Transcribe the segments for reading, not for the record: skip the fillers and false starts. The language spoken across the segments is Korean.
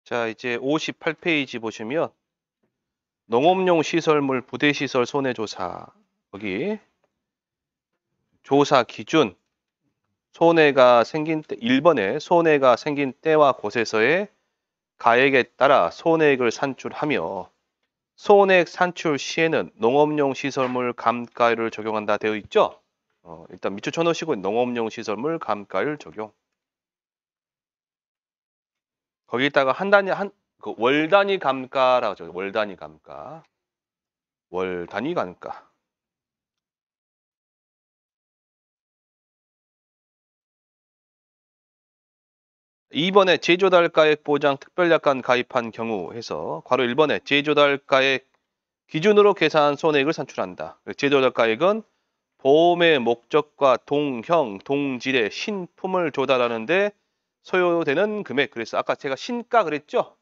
자, 이제 58페이지 보시면 농업용 시설물 부대시설 손해조사 거기 조사 기준 손해가 생긴 때 1번에 손해가 생긴 때와 곳에서의 가액에 따라 손해액을 산출하며 손해액 산출 시에는 농업용 시설물 감가율을 적용한다 되어 있죠. 일단 밑줄 쳐놓으시고 농업용 시설물 감가율 적용. 거기다가 월 단위 감가라고 하죠. 월 단위 감가. 월 단위 감가. 2번에 제조달가액 보장 특별약관 가입한 경우 해서 괄호 1번에 제조달가액 기준으로 계산 손해액을 산출한다. 제조달가액은 보험의 목적과 동형, 동질의 신품을 조달하는데 소요되는 금액. 그래서 아까 제가 신가 그랬죠?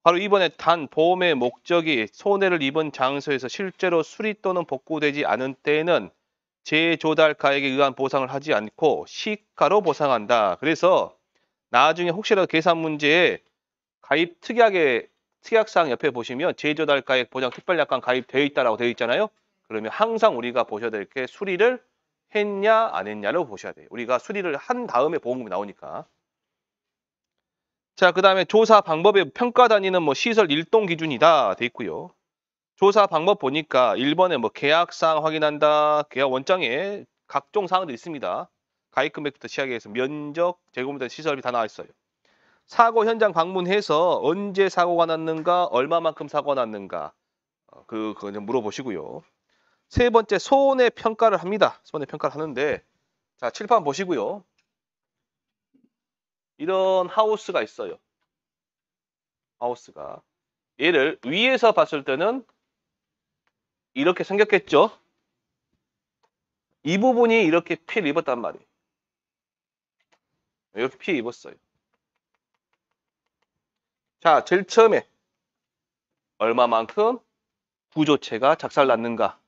바로 2번에 단 보험의 목적이 손해를 입은 장소에서 실제로 수리 또는 복구되지 않은 때에는 제조달가액에 의한 보상을 하지 않고 시가로 보상한다. 그래서 나중에 혹시라도 계산 문제에 가입 특약사항 옆에 보시면 제조달가액 보장 특별약관 가입되어 있다라고 되어 있잖아요. 그러면 항상 우리가 보셔야 될 게 수리를 했냐 안 했냐를 보셔야 돼요. 우리가 수리를 한 다음에 보험금이 나오니까. 자, 그 다음에 조사 방법의 평가 단위는 뭐 시설 일동 기준이다 돼 있고요. 조사 방법 보니까 1번에 뭐 계약사항 확인한다. 계약 원장에 각종 사항들이 있습니다. 가입 금액부터 시작해서 면적, 제곱미터 시설비 다 나와 있어요. 사고 현장 방문해서 언제 사고가 났는가, 얼마만큼 사고가 났는가, 그거 좀 물어보시고요. 세 번째, 손해 평가를 합니다. 손해 평가를 하는데, 자, 칠판 보시고요. 이런 하우스가 있어요. 하우스가. 얘를 위에서 봤을 때는 이렇게 생겼겠죠? 이 부분이 이렇게 피해를 입었단 말이에요. 이렇게 피해 입었어요. 자, 제일 처음에 얼마만큼 구조체가 작살났는가,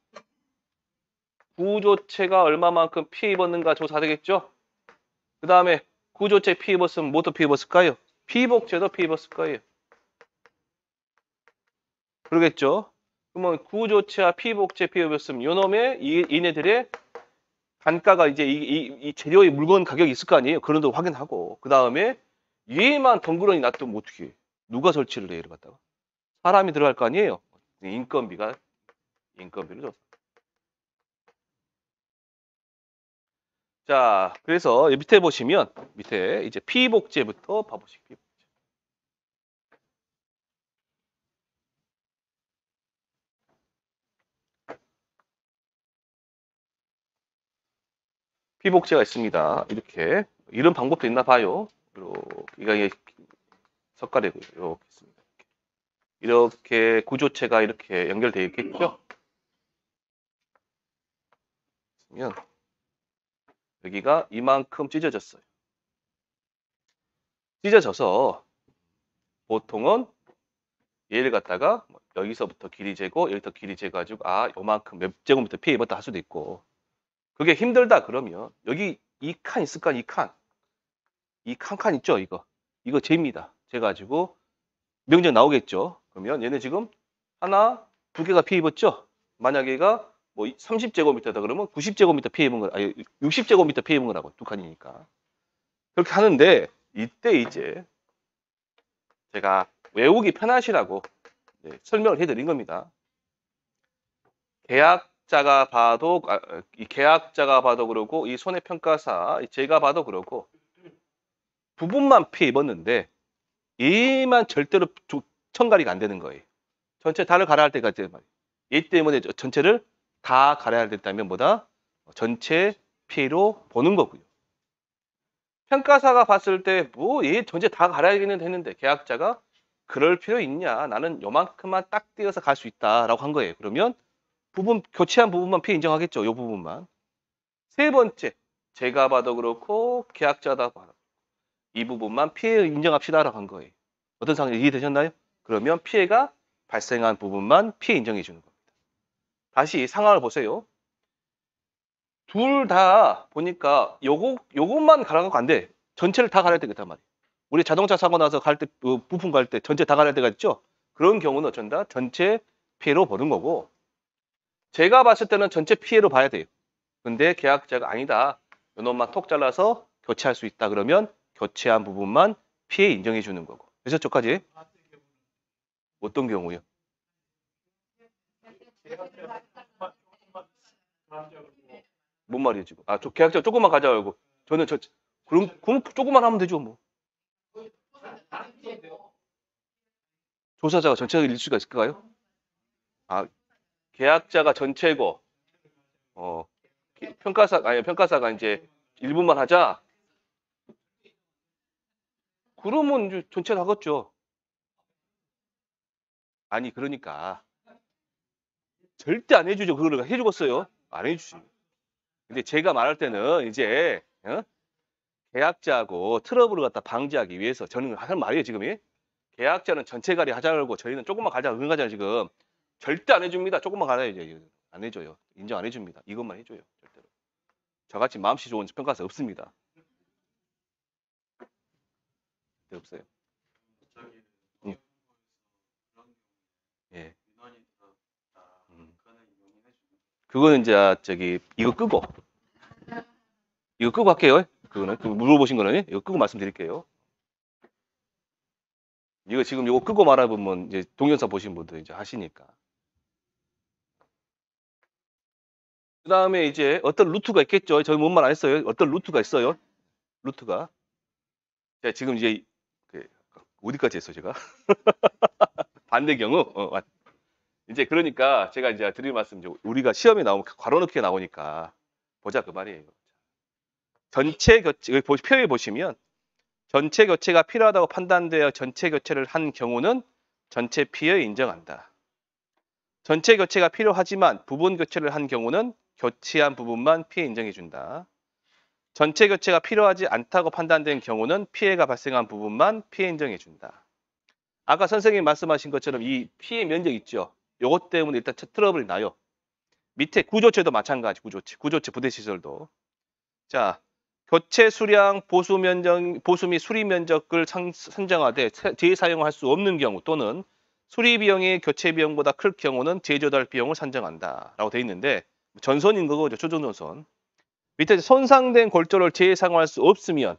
구조체가 얼마만큼 피해 입었는가 조사되겠죠? 그 다음에 구조체 피해 입었으면 뭐도 피해 입었을까요? 피복체도 피해 입었을 거예요. 그러겠죠? 그러면 구조체와 피복체 피해 입었으면 요놈의 얘네들의 단가가 이제 이 재료의 물건 가격이 있을 거 아니에요? 그런 거 확인하고 그 다음에 얘만 덩그러니 놔두면 어떻게 해? 누가 설치를 해? 이를 갖다가 사람이 들어갈 거 아니에요? 인건비를 줘. 자, 그래서 밑에 보시면 밑에 이제 피복제부터 봐보시죠. 피복제가 있습니다. 이렇게 이런 방법도 있나 봐요. 이게 석가래고요. 이렇게 있습니다. 이렇게 구조체가 이렇게 연결되어 있겠죠? 그러면 여기가 이만큼 찢어졌어요. 찢어져서 보통은 얘를 갖다가 여기서부터 길이 재고 여기부터 길이 재가지고 요만큼 몇 제곱미터 피해 입었다 할 수도 있고 그게 힘들다 그러면 여기 이 칸 있을 거 아니에요? 이 칸 있죠? 이거 재입니다. 재가지고 명령 나오겠죠? 그러면 얘네 지금 하나, 두 개가 피해 입었죠? 만약에 얘가 뭐 30제곱미터다 그러면 90제곱미터 피해 입은 거, 60제곱미터 피해 입은 거라고, 두 칸이니까. 그렇게 하는데, 이때 이제 제가 외우기 편하시라고 설명을 해드린 겁니다. 이 계약자가 봐도 그러고, 이 손해평가사, 제가 봐도 그러고, 부분만 피해 입었는데, 얘만 절대로 천갈이가 안 되는 거예요. 전체 다를 갈아야 할 때가 이제 얘 때문에 전체를 다 갈아야 된다면 뭐다? 전체 피해로 보는 거고요. 평가사가 봤을 때 뭐 얘 전체 다 갈아야겠는데 했는데 계약자가 그럴 필요 있냐? 나는 요만큼만 딱 떼어서 갈 수 있다라고 한 거예요. 그러면 교체한 부분만 피해 인정하겠죠. 요 부분만. 세 번째, 제가 봐도 그렇고 계약자다 봐도 이 부분만 피해 인정합시다라고 한 거예요. 어떤 상황이 이해되셨나요? 그러면 피해가 발생한 부분만 피해 인정해 주는 겁니다. 다시 상황을 보세요. 둘 다 보니까 요것만 갈아갖고 안 돼. 전체를 다 갈아야 되겠단 말이에요. 우리 자동차 사고 나서 갈 때 부품 갈 때 전체 다 갈아야 때가 있죠. 그런 경우는 어쩐다? 전체 피해로 보는 거고 제가 봤을 때는 전체 피해로 봐야 돼요. 근데 계약자가 아니다. 요놈만 톡 잘라서 교체할 수 있다. 그러면 교체한 부분만 피해 인정해 주는 거고. 되셨죠까지? 어떤 경우요? 뭔 말이에요 지금? 아, 저 계약자 조금만 가져가고 저는 그럼 조금만 하면 되죠 뭐. 조사자가 전체가 일 수가 있을까요? 아, 계약자가 전체고 평가사가 이제 일부만 하자. 그러면 이제 전체를 하겠죠. 아니 그러니까 절대 안 해주죠. 그걸 해주겠어요? 안 해주지. 근데 제가 말할 때는 이제 계약자하고 트러블을 갖다 방지하기 위해서 저는 하는 말이에요 지금이. 계약자는 전체 가리 하자고 저희는 조금만 가자 그런 거잖아요 지금. 절대 안 해줍니다. 조금만 가야죠. 안 해줘요. 인정 안 해줍니다. 이것만 해줘요. 절대로. 저같이 마음씨 좋은 평가사 없습니다. 네, 없어요. 응. 예. 그거는 이제 이거 끄고 할게요. 그거는 물어보신 거는 이거 끄고 말씀드릴게요. 이거 지금 이거 끄고 말아보면 이제 동영상 보신 분들 이제 하시니까. 그 다음에 이제 어떤 루트가 있겠죠. 저희 뭔 말 안 했어요. 어떤 루트가 있어요. 루트가. 자, 지금 이제 어디까지 했어 제가? 반대 경우. 이제 그러니까 제가 이제 드릴 말씀 우리가 시험에 나오면 괄호 넣기가 나오니까 보자 그 말이에요. 전체 교체 여기 표에 보시면 전체 교체가 필요하다고 판단되어 전체 교체를 한 경우는 전체 피해 인정한다. 전체 교체가 필요하지만 부분 교체를 한 경우는 교체한 부분만 피해 인정해 준다. 전체 교체가 필요하지 않다고 판단된 경우는 피해가 발생한 부분만 피해 인정해 준다. 아까 선생님이 말씀하신 것처럼 이 피해 면적 있죠. 요것 때문에 일단 트러블이 나요. 밑에 구조체도 마찬가지. 구조체 부대시설도. 자, 교체 수량, 보수 및 수리 면적을 선정하되 재사용할 수 없는 경우 또는 수리 비용이 교체 비용보다 클 경우는 재조달 비용을 산정한다. 라고 돼 있는데 전선인 거죠. 초전전선. 밑에 손상된 골조를 재사용할 수 없으면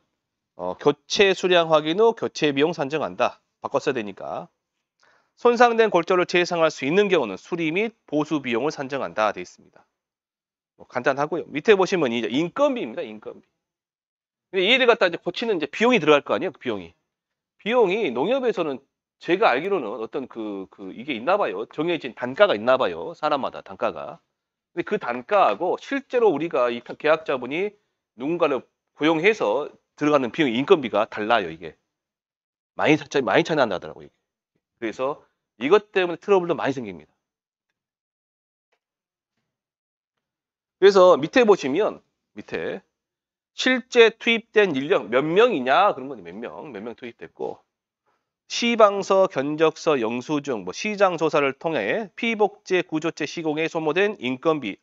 교체 수량 확인 후 교체 비용 산정한다. 바꿔 써야 되니까. 손상된 골조를 재사용할 수 있는 경우는 수리 및 보수 비용을 산정한다. 돼 있습니다. 간단하고요. 밑에 보시면 이제 인건비입니다. 인건비. 근데 얘를 갖다 이제 고치는 이제 비용이 들어갈 거 아니에요? 그 비용이 농협에서는 제가 알기로는 어떤 이게 있나 봐요. 정해진 단가가 있나 봐요. 사람마다 단가가. 근데 그 단가하고 실제로 우리가 이 계약자분이 누군가를 고용해서 들어가는 비용 인건비가 달라요, 이게. 많이 차이 난다더라고요. 이게. 그래서 이것 때문에 트러블도 많이 생깁니다. 그래서 밑에 보시면 밑에 실제 투입된 인력 몇 명이냐 그런 거지 몇 명 투입됐고 시방서, 견적서, 영수증, 시장 조사를 통해 피복제, 구조체 시공에 소모된 인건비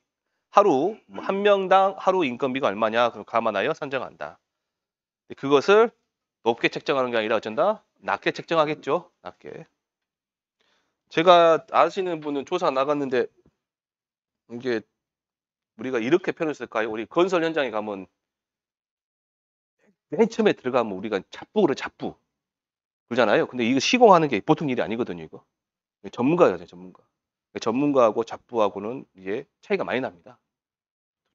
하루 한 명당 하루 인건비가 얼마냐 그럼 감안하여 산정한다. 그것을 높게 책정하는 게 아니라 어쩐다? 낮게 책정하겠죠. 낮게. 제가 아시는 분은 조사 나갔는데 이게 우리가 이렇게 표현했을까요? 우리 건설 현장에 가면 맨 처음에 들어가면 우리가 잡부 그러잖아요. 근데 이거 시공하는 게 보통 일이 아니거든요. 이거 전문가예요, 전문가. 전문가하고 잡부하고는 이게 차이가 많이 납니다.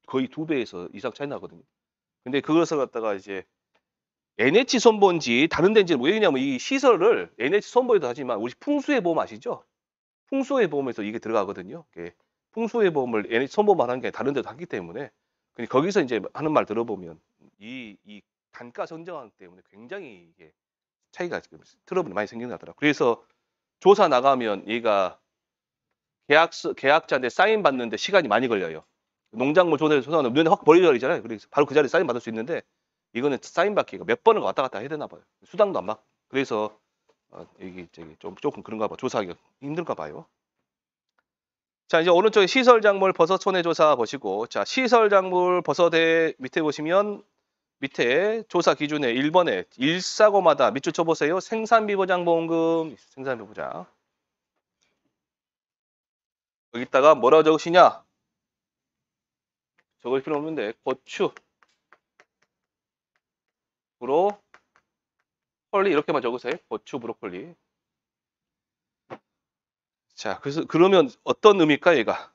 거의 2배에서 이상 차이 나거든요. 근데 그것을 갖다가 이제 NH 손보인지 다른 데인지 왜냐면 이 시설을 NH 손보에도 하지만 우리 풍수해 보험 아시죠? 풍수해 보험에서 이게 들어가거든요. 풍수해 보험을 NH 손보만 하는 게 다른 데도 하기 때문에 거기서 이제 하는 말 들어보면 이 단가 선정하기 때문에 굉장히 이게 차이가 트러블이 많이 생기는 것 같더라고요. 그래서 조사 나가면 얘가 계약자인데 사인 받는데 시간이 많이 걸려요. 농작물 조사에서 눈에 확 버려버리잖아요. 그래서 바로 그 자리에 사인 받을 수 있는데 이거는 사인 받기가 몇 번을 왔다 갔다 해야 되나 봐요. 수당도 안 받고. 그래서 이게 조금 그런가 봐. 조사하기가 힘든가 봐요. 자, 이제 오른쪽에 시설작물 버섯 손해조사 보시고 자, 시설작물 버섯의 밑에 보시면 밑에 조사 기준에 1번에 1사고마다 밑줄 쳐보세요. 생산비 보장 보험금, 생산비 보장. 여기다가 뭐라고 적으시냐? 적을 필요 없는데 고추, 브로콜리 이렇게만 적으세요. 고추, 브로콜리. 자, 그래서 그러면 어떤 의미일까 얘가?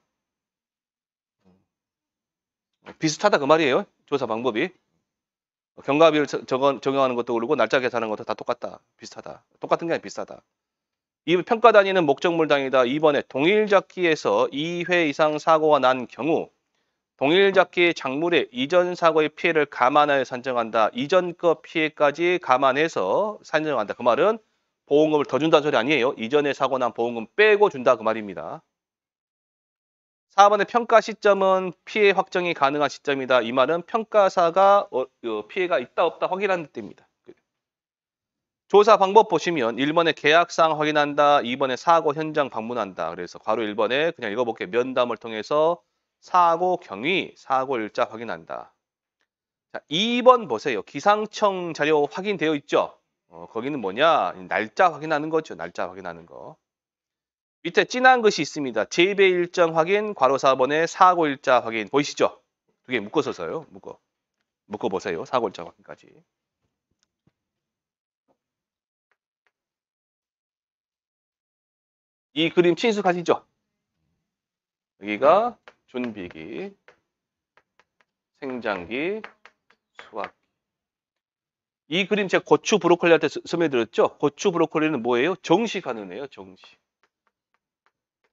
비슷하다 그 말이에요. 조사 방법이. 경과비를 적용하는 것도 그렇고 날짜 계산하는 것도 다 똑같다. 비슷하다. 똑같은 게 아니라 비슷하다. 이 평가 단위는 목적물 단위다. 2번에 동일 잡기에서 2회 이상 사고가 난 경우 동일 잡기의 작물의 이전 사고의 피해를 감안하여 산정한다. 이전 거 피해까지 감안해서 산정한다. 그 말은 보험금을 더 준다는 소리 아니에요. 이전에 사고 난 보험금 빼고 준다 그 말입니다. 4번의 평가 시점은 피해 확정이 가능한 시점이다. 이 말은 평가사가 피해가 있다 없다 확인하는 때입니다. 조사 방법 보시면 1번에 계약사항 확인한다. 2번에 사고 현장 방문한다. 그래서 괄호 1번에 그냥 읽어볼게요. 면담을 통해서 사고 경위, 사고 일자 확인한다. 자, 2번 보세요. 기상청 자료 확인되어 있죠? 거기는 뭐냐? 날짜 확인하는 거죠. 날짜 확인하는 거. 밑에 진한 것이 있습니다. 재배 일정 확인, 괄호 4번에 사고 일자 확인. 보이시죠? 두 개 묶어서 써요. 묶어보세요. 사고 일자 확인까지. 이 그림 친숙하시죠? 여기가 준비기, 생장기, 수확기. 이 그림 제가 고추 브로콜리 할 때 설명드렸죠? 고추 브로콜리는 뭐예요? 정식하는 애예요. 정식.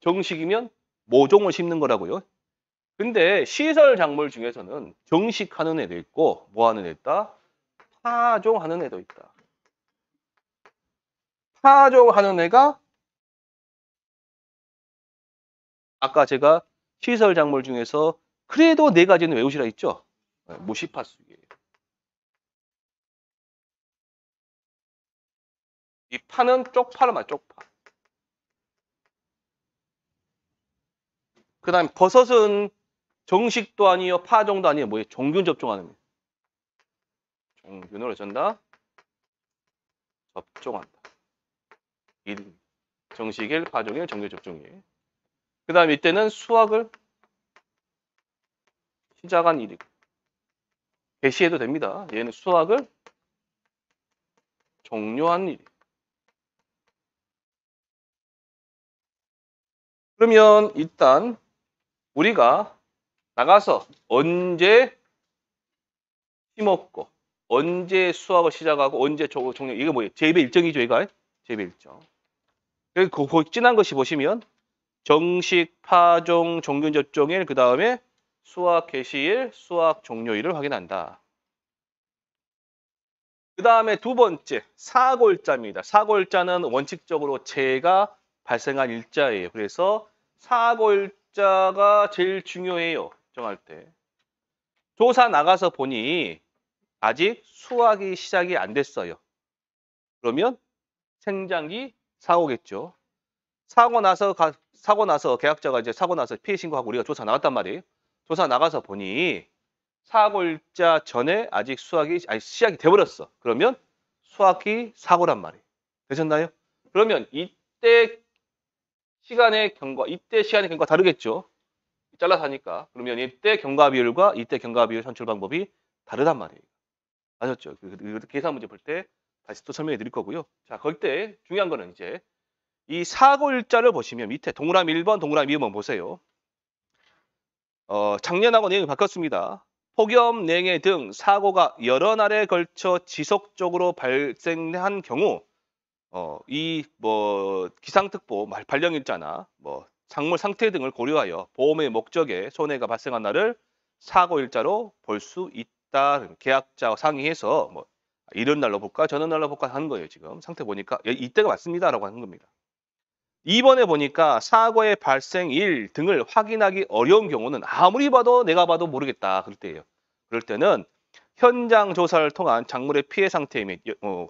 정식이면 모종을 심는 거라고요. 근데 시설 작물 중에서는 정식하는 애도 있고 뭐 하는 애 있다? 파종하는 애도 있다. 파종하는 애가 아까 제가 시설 작물 중에서 그래도 4가지는 외우시라 했죠? 무시파수기예요. 이 파는 쪽파를 말 쪽파. 그 다음에 버섯은 정식도 아니요, 파종도 아니에요. 뭐예요? 종균 접종하는 거예요. 종균을 어쩐다? 접종한다. 정식일, 파종일, 종균 접종일. 그 다음에 이때는 수확을 시작한 일이고. 개시해도 됩니다. 얘는 수확을 종료한 일이. 그러면 일단 우리가 나가서 언제 심었고 언제 수확을 시작하고 언제 종료 이게 뭐예요? 재배 일정이죠, 이거. 재배 일정. 여기 그 진한 것이 보시면 정식, 파종, 종균 접종일, 그 다음에 수확 개시일, 수확 종료일을 확인한다. 그 다음에 두 번째, 사고일자입니다. 사고일자는 원칙적으로 재가 발생한 일자예요. 그래서 사고일자가 제일 중요해요. 정할 때. 조사 나가서 보니 아직 수확이 시작이 안 됐어요. 그러면 생장기 사고겠죠. 사고 나서 계약자가 이제 사고 나서 피해 신고하고 우리가 조사 나갔단 말이에요. 조사 나가서 보니 사고일자 전에 아직 시작이 돼버렸어. 그러면 수확이 사고란 말이에요. 되셨나요? 그러면 이때 시간의 경과 다르겠죠. 잘라서 하니까. 그러면 이때 경과 비율과 이때 경과 비율 산출 방법이 다르단 말이에요. 아셨죠? 계산 문제 볼 때 다시 또 설명해 드릴 거고요. 자, 그럴 때 중요한 거는 이제 이 사고일자를 보시면 밑에 동그라미 1번, 동그라미 2번 보세요. 작년하고 내용이 바뀌었습니다. 폭염, 냉해 등 사고가 여러 날에 걸쳐 지속적으로 발생한 경우 기상특보 발령일자나 작물 상태 등을 고려하여 보험의 목적에 손해가 발생한 날을 사고일자로 볼 수 있다. 계약자와 상의해서 이런 날로 볼까 저런 날로 볼까 하는 거예요. 지금 상태 보니까 이때가 맞습니다라고 하는 겁니다. 2번에 보니까 사고의 발생일 등을 확인하기 어려운 경우는 아무리 봐도 내가 봐도 모르겠다. 그럴 때예요. 그럴 때는 현장 조사를 통한 작물의 피해 상태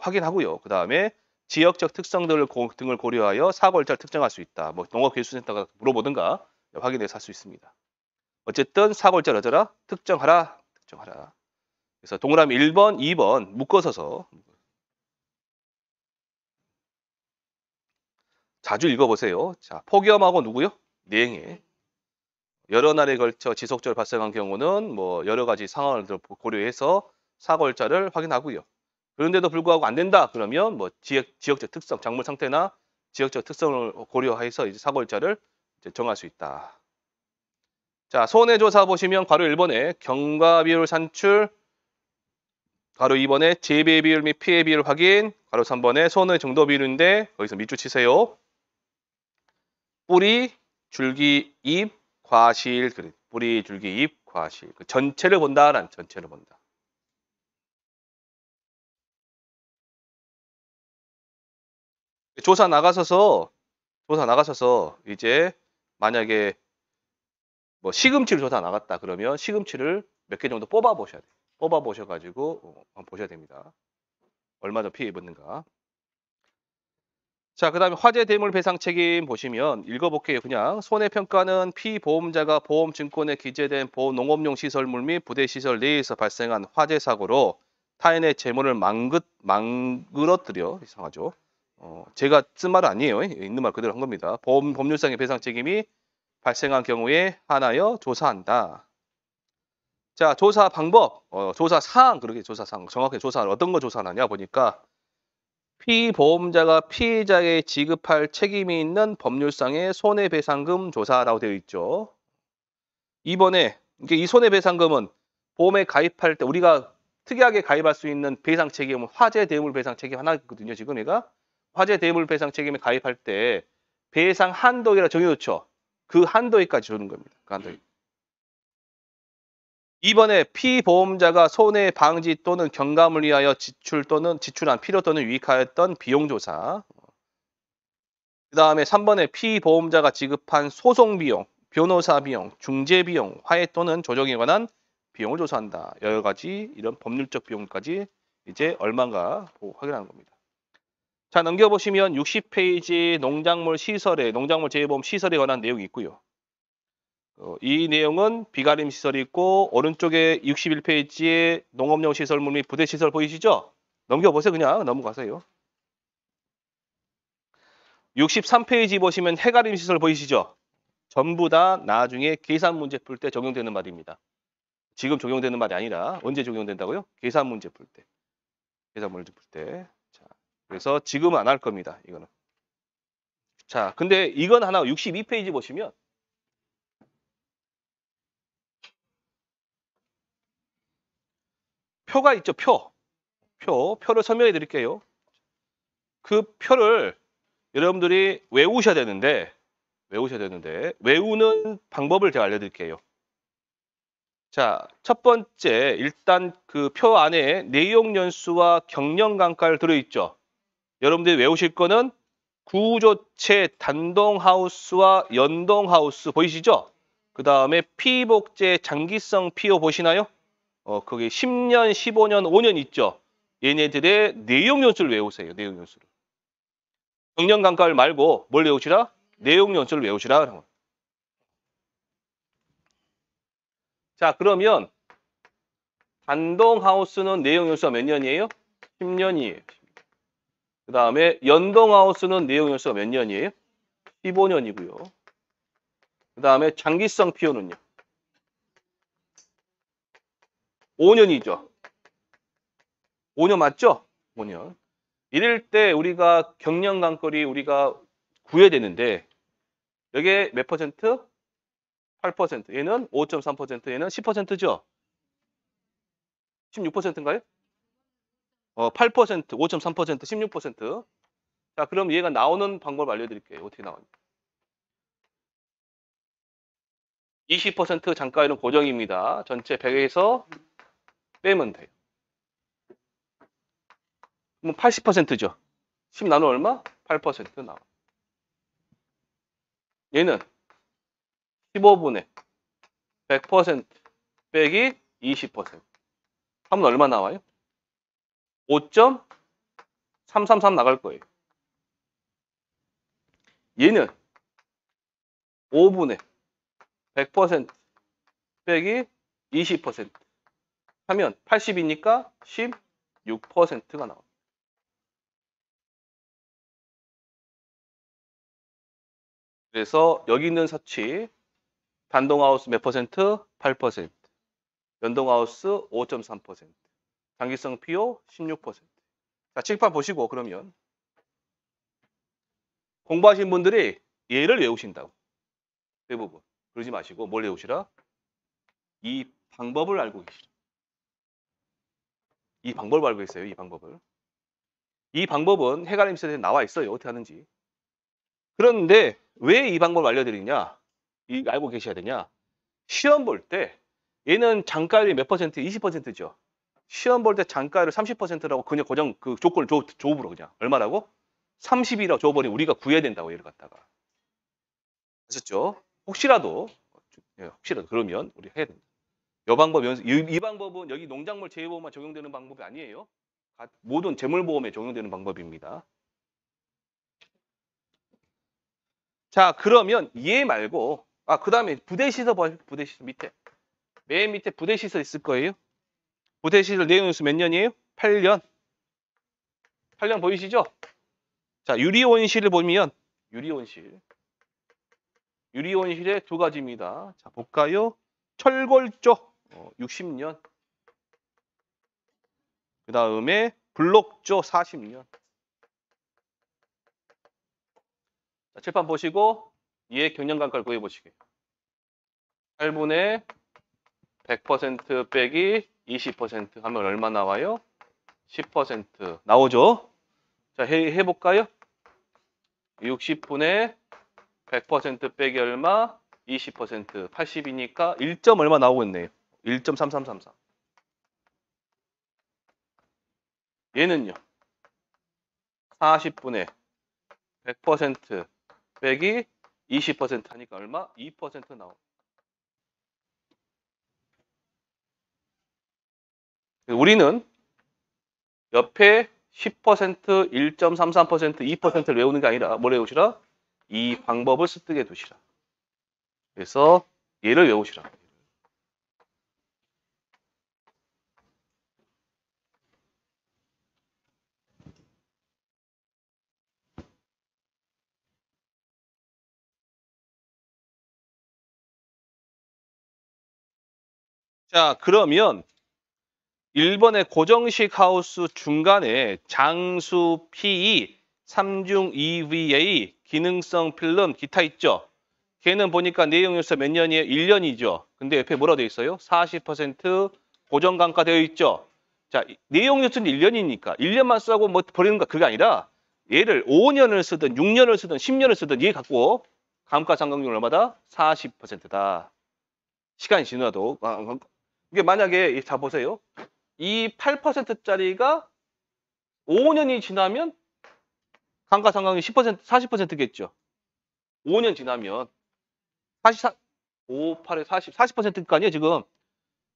확인하고요. 그 다음에 지역적 특성들을 등을 고려하여 사고일자를 특정할 수 있다. 농업기술센터가 물어보든가 확인해서 할 수 있습니다. 어쨌든 사고일자를 어쩌라? 특정하라. 특정하라. 그래서 동그라미 1번, 2번 묶어서 서 자주 읽어보세요. 자, 폭염하고 누구요? 냉해. 여러 날에 걸쳐 지속적으로 발생한 경우는 뭐 여러 가지 상황을 고려해서 사고일자를 확인하고요. 그런데도 불구하고 안 된다 그러면 뭐 지역적 특성, 작물 상태나 지역적 특성을 고려해서 이제 사고일자를 이제 정할 수 있다. 자, 손해조사 보시면 괄호 1번에 경과 비율 산출, 괄호 2번에 재배 비율 및 피해 비율 확인, 괄호 3번에 손해 정도 비율인데 거기서 밑줄 치세요. 뿌리, 줄기, 잎, 과실, 뿌리, 줄기, 잎, 과실. 그 전체를 본다라는 전체를 본다. 조사 나가셔서 이제 만약에 뭐 시금치를 조사 나갔다 그러면 시금치를 몇 개 정도 뽑아 보셔야 돼요. 뽑아 보셔 가지고 보셔야 됩니다. 얼마 더 피해 입었는가. 자, 그다음에 화재 대물 배상 책임 보시면 읽어볼게요. 그냥 손해평가는 피보험자가 보험증권에 기재된 농업용 시설물 및 부대시설 내에서 발생한 화재 사고로 타인의 재물을 망그러뜨려 이상하죠. 제가 쓴 말은 아니에요. 있는 말 그대로 한 겁니다. 법률상의 배상 책임이 발생한 경우에 한하여 조사한다. 자, 조사 방법, 조사 사항, 그렇게 조사 사항, 정확하게 조사를 어떤 거 조사하느냐 보니까 피보험자가 피해자에 지급할 책임이 있는 법률상의 손해배상금 조사라고 되어 있죠. 이번에 이 손해배상금은 보험에 가입할 때 우리가 특이하게 가입할 수 있는 배상 책임은 화재 대물 배상 책임 하나 있거든요. 지금 얘가 화재 대물 배상 책임에 가입할 때 배상 한도액이라 정해놓죠. 그 한도액까지 주는 겁니다. 그 한도액. 이번에 피보험자가 손해 방지 또는 경감을 위하여 지출한 필요 또는 유익하였던 비용 조사. 그다음에 3번에 피보험자가 지급한 소송 비용, 변호사 비용, 중재 비용, 화해 또는 조정에 관한 비용을 조사한다. 여러 가지 이런 법률적 비용까지 이제 얼마인가 확인하는 겁니다. 자, 넘겨보시면 60페이지 농작물 재해보험 시설에 관한 내용이 있고요. 이 내용은 비가림 시설이 있고 오른쪽에 61페이지에 농업용 시설물 및 부대 시설 보이시죠? 넘겨보세요. 그냥 넘어가세요. 63페이지 보시면 해가림 시설 보이시죠? 전부 다 나중에 계산 문제 풀 때 적용되는 말입니다. 지금 적용되는 말이 아니라 언제 적용된다고요? 계산 문제 풀 때. 계산 문제 풀 때. 자, 그래서 지금은 안 할 겁니다. 이거는. 자, 근데 이건 하나 62페이지 보시면 표가 있죠. 표를 설명해 드릴게요. 그 표를 여러분들이 외우셔야 되는데 외우는 방법을 제가 알려드릴게요. 자, 첫 번째 일단 그 표 안에 내용 연수와 경영 강가를 들어있죠. 여러분들이 외우실 거는 구조체 단동 하우스와 연동 하우스 보이시죠? 그 다음에 피복제 장기성 피호 보시나요? 거기 10년, 15년, 5년 있죠. 얘네들의 내용 연수를 외우세요. 내용 연수를. 경영 강가를 말고 뭘 외우시라? 내용 연수를 외우시라. 자, 그러면 단동 하우스는 내용 연수가 몇 년이에요? 10년이에요. 그 다음에 연동 하우스는 내용 연수가 몇 년이에요? 15년이고요. 그 다음에 장기성 피오는요? 5년이죠. 5년 맞죠? 5년. 이럴 때 우리가 경영관건이 우리가 구해야 되는데 여기에 몇 퍼센트? 8%. 얘는 5.3%, 얘는 10%죠? 16%인가요? 8%, 5.3%, 16%. 자, 그럼 얘가 나오는 방법 알려드릴게요. 어떻게 나오냐. 20% 단가율은 고정입니다. 전체 100에서 빼면 돼요. 그럼 80%죠. 10 나누 얼마? 8% 나와. 얘는 15분의 100% 빼기 20%. 하면 얼마 나와요? 5.333 나갈 거예요. 얘는 5분의 100% 빼기 20%. 하면 80이니까 16%가 나옵니다. 그래서 여기 있는 사치 단동하우스 몇 퍼센트? 8%. 연동하우스 5.3%. 장기성 피오 16%. 자, 칠판 보시고 그러면 공부하신 분들이 얘를 외우신다고. 대부분. 그러지 마시고 뭘 외우시라? 이 방법을 알고 계시라. 이 방법을 알고 있어요. 이 방법을. 이 방법은 해가림 시대에 나와 있어요. 어떻게 하는지. 그런데 왜 이 방법을 알려드리냐? 알고 계셔야 되냐? 시험 볼 때 얘는 장가율이 몇 퍼센트? 20%죠. 시험 볼 때 장가율을 30%라고 그냥 고정 그 조건을 줘버려 그냥. 얼마라고? 30이라고 줘버리면 우리가 구해야 된다고 얘를 갖다가. 아셨죠? 혹시라도 그러면 우리 해야 된다. 이 방법은 여기 농작물 재해보험만 적용되는 방법이 아니에요. 모든 재물보험에 적용되는 방법입니다. 자, 그러면 얘 말고 그 다음에 부대시설 봐요. 부대시설 밑에. 맨 밑에 부대시설 있을 거예요. 부대시설 내용연수 몇 년이에요? 8년. 8년 보이시죠? 자, 유리온실을 보면 유리온실의 두 가지입니다. 자, 볼까요? 철골조 60년. 그 다음에 블록조 40년. 자, 칠판 보시고 얘 경량감가를 구해보시게. 8분의 100% 빼기 20% 하면 얼마 나와요? 10% 나오죠? 자, 해볼까요? 60분의 100% 빼기 얼마? 20% 80이니까 1점 얼마 나오고 있네요. 1.3333. 얘는요. 40분의 100% 빼기 20% 하니까 얼마? 2% 나옵니다. 우리는 옆에 10%, 1.33%, 2%를 외우는 게 아니라 뭘 외우시라? 이 방법을 습득해 두시라. 그래서 얘를 외우시라. 자, 그러면 1번의 고정식 하우스 중간에 장수 PE, 3중 EVA, 기능성 필름, 기타 있죠? 걔는 보니까 내용연수 몇 년이에요? 1년이죠. 근데 옆에 뭐라고 되어 있어요? 40% 고정감가 되어 있죠. 자, 내용연수는 1년이니까 1년만 쓰고 뭐 버리는 거 그게 아니라 얘를 5년을 쓰든 6년을 쓰든 10년을 쓰든 얘 갖고 감가상각률 얼마다? 40%다. 시간이 지나도 이게 만약에 자 보세요. 이 8%짜리가 5년이 지나면 감가상각률이 10%, 40%겠죠. 5년 지나면 44, 5, 8에 40, 40%일 거 아니에요, 지금.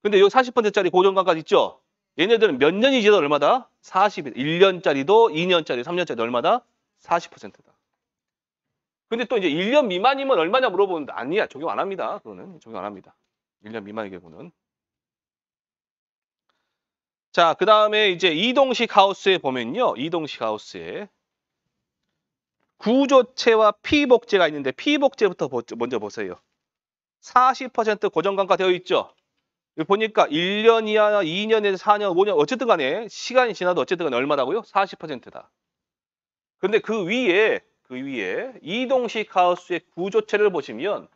근데 여기 40%짜리 고정감가 있죠? 얘네들은 몇 년이 지나도 얼마다? 40일. 1년짜리도 2년짜리, 3년짜리 얼마다? 40%다. 근데 또 이제 1년 미만이면 얼마냐 물어보는데 아니야. 적용 안 합니다. 그거는 적용 안 합니다. 1년 미만의 경우는. 자, 그 다음에 이제 이동식 하우스에 보면요. 이동식 하우스에 구조체와 피복제가 있는데 피복제부터 먼저 보세요. 40% 고정감가 되어 있죠. 여기 보니까 1년이야, 2년에서 4년, 5년 어쨌든 간에 시간이 지나도 어쨌든 간에 얼마라고요? 40%다. 근데 그 위에 이동식 하우스의 구조체를 보시면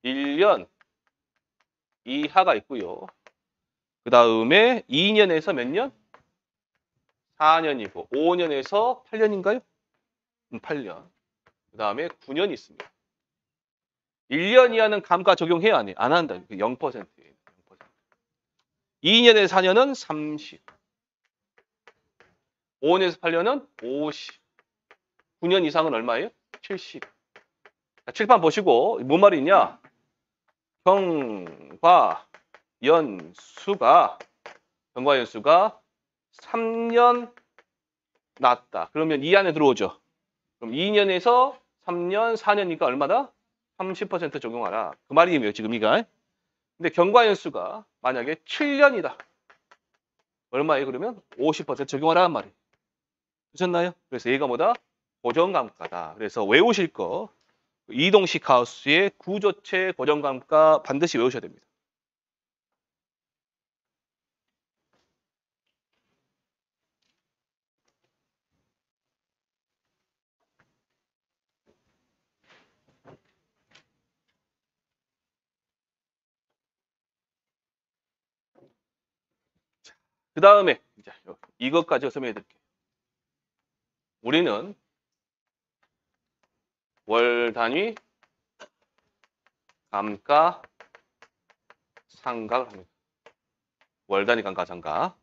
1년 이하가 있고요. 그 다음에 2년에서 몇 년? 4년이고 5년에서 8년인가요? 8년. 그 다음에 9년이 있습니다. 1년 이하는 감가 적용해야 안 해. 안 한다. 0%예요. 0%. 2년에서 4년은 30. 5년에서 8년은 50. 9년 이상은 얼마예요? 70. 자, 칠판 보시고 뭔 말이냐? 경과연수가 3년 낮다. 그러면 이 안에 들어오죠. 그럼 2년에서 3년, 4년이니까 얼마다? 30% 적용하라. 그 말이에요, 지금 이가. 근데 경과연수가 만약에 7년이다. 얼마예요? 그러면 50% 적용하라는 말이에요. 되셨나요? 그래서 얘가 뭐다? 고정감가다. 그래서 외우실 거 이동식 하우스의 구조체 고정감가 반드시 외우셔야 됩니다. 그 다음에 이제 이것까지 설명해 드릴게요. 우리는 월 단위 감가 상각을 합니다. 월 단위 감가 상각.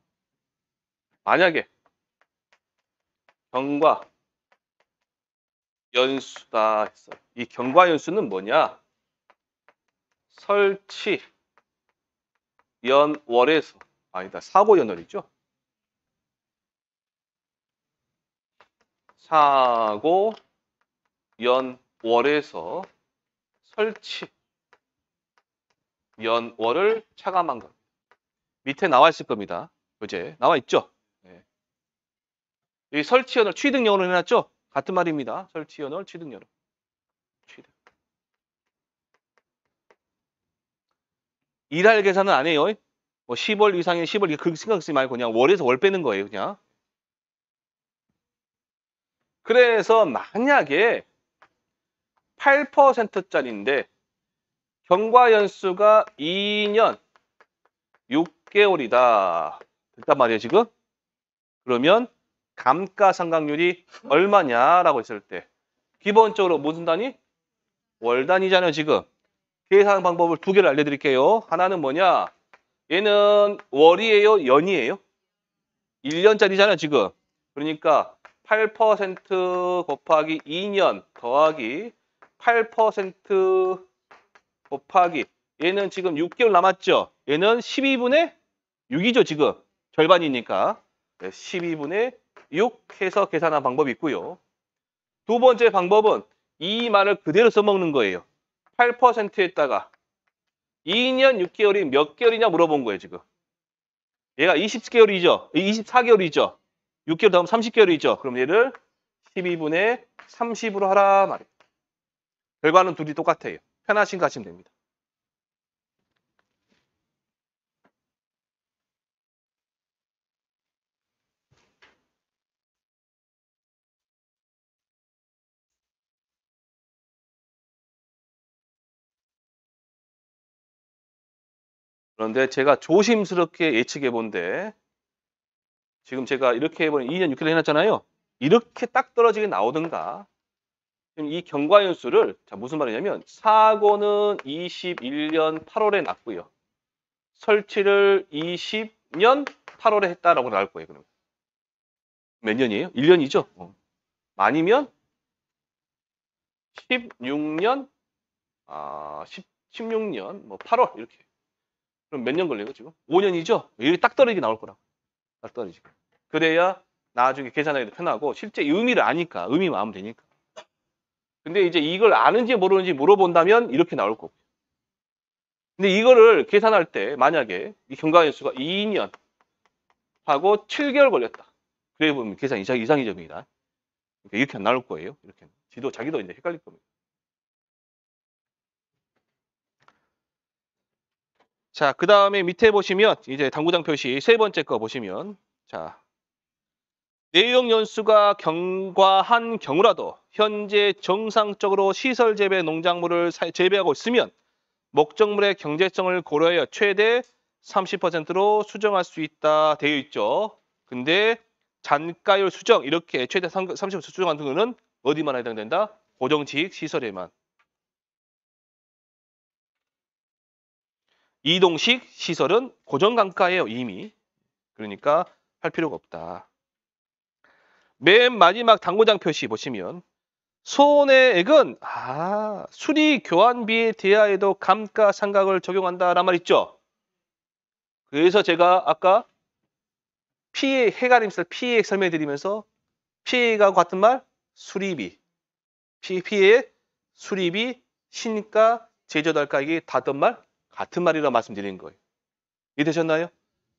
만약에 경과 연수다 했어요. 이 경과 연수는 뭐냐? 설치 연월에서 아니다. 사고 연월이죠. 사고 연월에서 설치 연월을 차감한 겁니다. 밑에 나와 있을 겁니다. 그제 나와 있죠? 네. 이 설치 연월 취득연월 해놨죠? 같은 말입니다. 설치 연월 취득연월. 취득. 일할 계산은 안 해요. 뭐 10월 이상의 10월 그렇게 생각 쓰지 말고 그냥 월에서 월 빼는 거예요. 그냥. 그래서 만약에 8%짜리인데 경과 연수가 2년 6개월이다. 됐단 말이에요, 지금? 그러면 감가상각률이 얼마냐라고 했을 때 기본적으로 무슨 단위? 월 단위잖아요, 지금. 계산 방법을 두 개를 알려드릴게요. 하나는 뭐냐? 얘는 월이에요, 연이에요? 1년짜리잖아요, 지금. 그러니까 8% 곱하기 2년 더하기 8% 곱하기 얘는 지금 6개월 남았죠? 얘는 12분의 6이죠, 지금. 절반이니까. 12분의 6 해서 계산한 방법이 있고요. 두 번째 방법은 이 말을 그대로 써먹는 거예요. 8%에다가 2년 6개월이 몇 개월이냐 물어본 거예요, 지금. 얘가 20개월이죠. 24개월이죠. 6개월 더하면 30개월이죠. 그럼 얘를 12분의 30으로 하라 말이에요. 결과는 둘이 똑같아요. 편하신 거 하시면 됩니다. 그런데 제가 조심스럽게 예측해 본데 지금 제가 이렇게 해보니 2년 6개월 해놨잖아요. 이렇게 딱 떨어지게 나오든가 지금 이 경과연수를 자 무슨 말이냐면 사고는 21년 8월에 났고요. 설치를 20년 8월에 했다라고 나올 거예요. 그러면 몇 년이에요? 1년이죠. 아니면 16년 16년 뭐 8월 이렇게. 그럼 몇 년 걸려요 지금? 5년이죠. 이게 딱 떨어지게 나올 거라고. 딱 떨어지게. 그래야 나중에 계산하기도 편하고 실제 의미를 아니까 의미만 알면 되니까. 근데 이제 이걸 아는지 모르는지 물어본다면 이렇게 나올 거고. 근데 이거를 계산할 때 만약에 이 경과연수가 2년 하고 7개월 걸렸다. 그래 보면 계산 이상이점이다. 그러니까 이렇게 안 나올 거예요. 이렇게. 자기도 이제 헷갈릴 겁니다. 자, 그 다음에 밑에 보시면 이제 당구장 표시 세 번째 거 보시면 자, 내용 연수가 경과한 경우라도 현재 정상적으로 시설 재배 농작물을 재배하고 있으면 목적물의 경제성을 고려하여 최대 30%로 수정할 수 있다 되어 있죠. 근데 잔가율 수정 이렇게 최대 30% 수정한 경우는 어디만 해당된다? 고정지익 시설에만. 이동식 시설은 고정감가예요 이미. 그러니까 할 필요가 없다. 맨 마지막 당구장 표시 보시면 손해액은 수리 교환비에 대하여도 감가상각을 적용한다란 말 있죠. 그래서 제가 아까 피해 해가림살 피해액 설명해드리면서 피해가 같은 말 수리비 피해 수리비 신가 제조달가액이 같은 말이라고 말씀드리는 거예요. 이해되셨나요?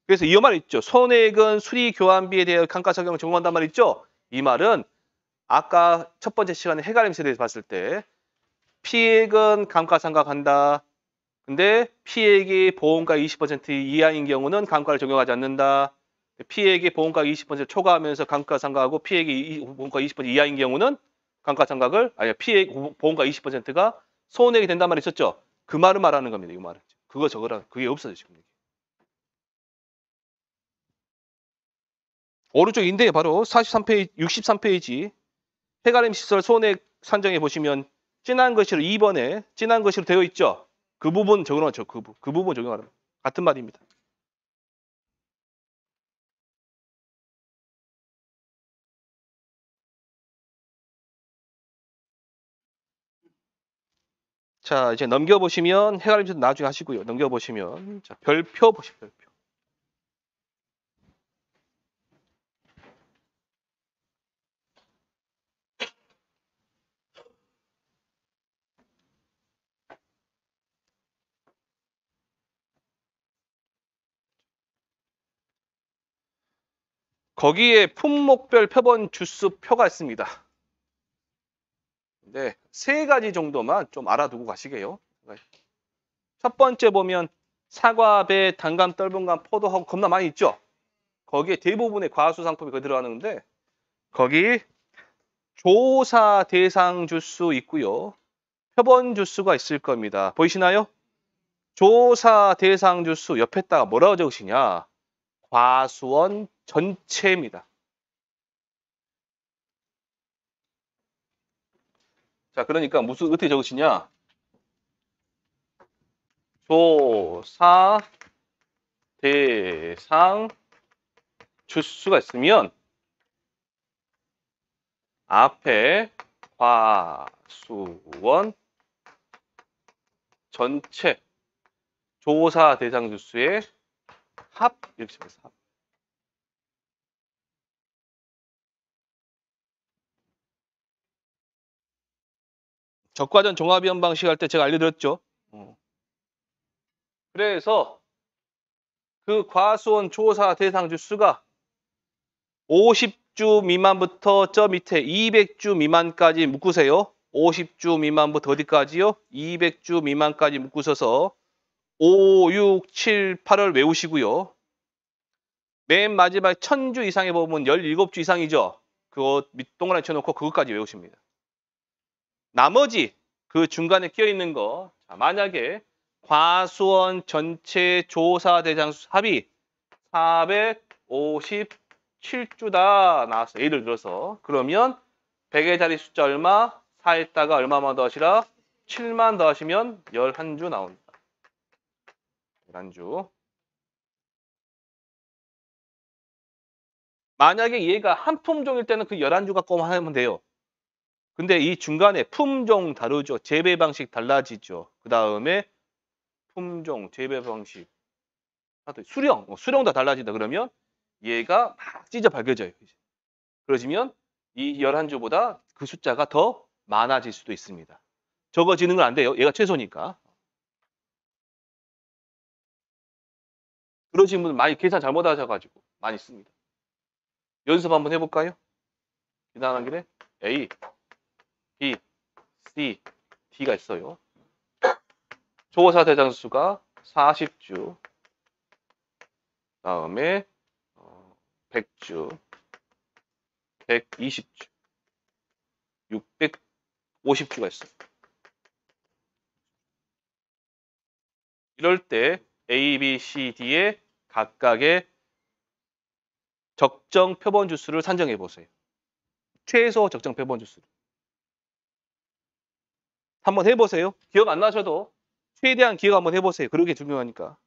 그래서 이 말 있죠. 손해액은 수리 교환비에 대해 감가상각을 적용한단 말 있죠. 이 말은 아까 첫 번째 시간에 해가림세에 대해서 봤을 때 피해액은 감가상각한다. 근데 피해액이 보험가 20% 이하인 경우는 감가를 적용하지 않는다. 피해액이 보험가 20% 초과하면서 감가상각하고 피해액이 보험가 20% 이하인 경우는 감가상각을 아니 피해액 보험가 20%가 손해액이 된단 말이 있었죠. 그 말을 말하는 겁니다. 이 말은. 그거 적으라. 그게 없어지시면 돼요. 오른쪽 인대에 바로 43페이지, 63페이지 해가림 시설 손해액 산정해 보시면 진한 글씨로 2번에 진한 글씨로 되어 있죠. 그 부분 적어놓죠. 그 부분 적용하라. 같은 말입니다. 자, 이제 넘겨보시면 해가림도 나중에 하시고요. 넘겨보시면 자, 별표 보시죠. 별표. 거기에 품목별 표본 주수 표가 있습니다. 네, 세 가지 정도만 좀 알아두고 가시게요. 첫 번째 보면 사과, 배, 단감, 떫은감, 포도하고 겁나 많이 있죠. 거기에 대부분의 과수 상품이 거기 들어가는데 거기 조사 대상 주수 있고요. 표본 주수가 있을 겁니다. 보이시나요? 조사 대상 주수 옆에다가 뭐라고 적으시냐? 과수원 전체입니다. 자, 그러니까 무슨 어떻게 적으시냐? 조사 대상 주수가 있으면 앞에 과수원 전체 조사 대상 주수의 합 이렇게 적어서 합. 적과전 종합이원 방식 할 때 제가 알려드렸죠. 그래서 그 과수원 조사 대상 주수가 50주 미만부터 저 밑에 200주 미만까지 묶으세요. 50주 미만부터 어디까지요? 200주 미만까지 묶으셔서 5, 6, 7, 8을 외우시고요. 맨 마지막에 1000주 이상의 보면 17주 이상이죠. 그거 밑동그라미 쳐놓고 그것까지 외우십니다. 나머지 그 중간에 끼어있는 거 만약에 과수원 전체 조사 대장 합이 457주다 나왔어요. 예를 들어서 그러면 100의 자리 숫자 얼마? 4에다가 얼마만 더하시라? 7만 더하시면 11주 나온다. 11주. 만약에 얘가 한 품종일 때는 그 11주 갖고 하면 돼요. 근데 이 중간에 품종 다르죠. 재배 방식 달라지죠. 그 다음에 품종, 재배 방식, 수령 다 달라진다. 그러면 얘가 막 찢어 밝혀져요. 그러시면 이 11주보다 그 숫자가 더 많아질 수도 있습니다. 적어지는 건 안 돼요. 얘가 최소니까. 그러신 분들 많이 계산 잘못하셔가지고 많이 씁니다. 연습 한번 해볼까요? 계산하는 길에 A, B, C, D가 있어요. 조사 대장수가 40주, 다음에 100주, 120주, 650주가 있어요. 이럴 때 A, B, C, D의 각각의 적정 표본 주수를 산정해 보세요. 최소 적정 표본 주수. 한번 해보세요. 기억 안 나셔도 최대한 기억 한번 해보세요. 그러게 중요하니까.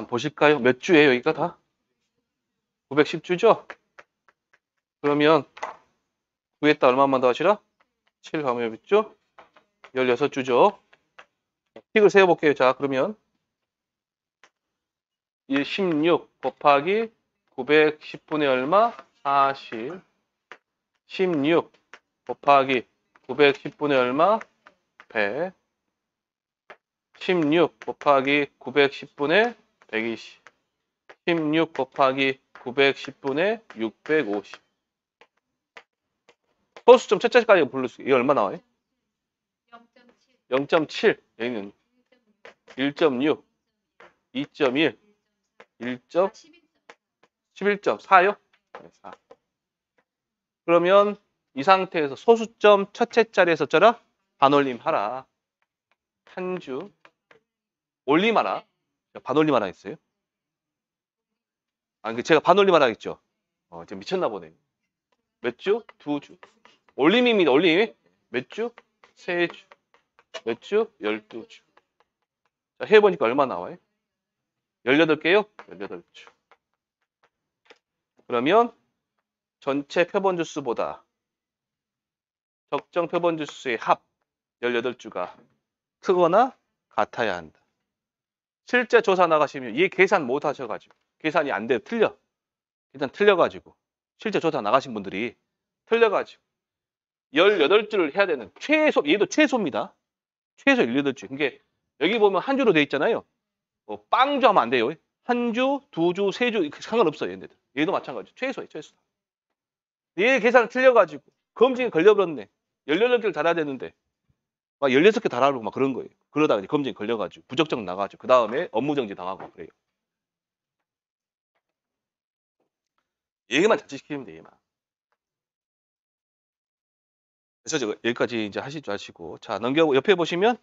한번 보실까요? 몇 주예요, 여기가 다? 910주죠? 그러면 9에다 얼마만 더 하시라? 7 하면 몇 주? 16주죠. 픽을 세워볼게요. 자, 그러면 16 곱하기 910분의 얼마? 40. 16 곱하기 910분의 얼마? 100. 16 곱하기 910분의 120. 16 곱하기 910분의 650. 소수점 첫째까지 부를 수, 이게 얼마 나와요? 0.7. 여기는 1.6, 2.1, 1점, 11.4요? 네, 4. 그러면 이 상태에서 소수점 첫째 자리에서 어쩌라? 반올림 하라. 한 주. 올림하라. 반올림하라 했어요. 아, 제가 반올림하라 했죠. 제가 미쳤나 보네. 몇 주? 2주. 올림입니다. 올림. 몇 주? 3주. 몇 주? 12주. 자, 해보니까 얼마 나와요? 18개요? 18주. 그러면 전체 표본 주수보다 적정 표본 주수의 합 18주가 크거나 같아야 한다. 실제 조사 나가시면 얘 계산 못 하셔가지고 계산이 안 돼요. 틀려. 계산 틀려가지고 실제 조사 나가신 분들이 틀려가지고 18주를 해야 되는 최소, 얘도 최소입니다. 최소 18주. 그게 여기 보면 한 주로 돼 있잖아요. 빵주 하면 안 돼요. 한 주, 2주, 3주 상관없어요. 얘네들. 얘도 마찬가지. 최소예요. 최소. 얘 계산을 틀려가지고 검증이 걸려버렸네. 18개를 달아야 되는데 막 16개 달아라고 막 그런 거예요. 그러다가 이제 검증이 걸려가지고 부적정 나가지고 그 다음에 업무정지 당하고 그래요. 얘만 자칫시키면 돼. 얘만. 그래서 제가 여기까지 이제 하실 줄 아시고 자 넘겨 옆에 보시면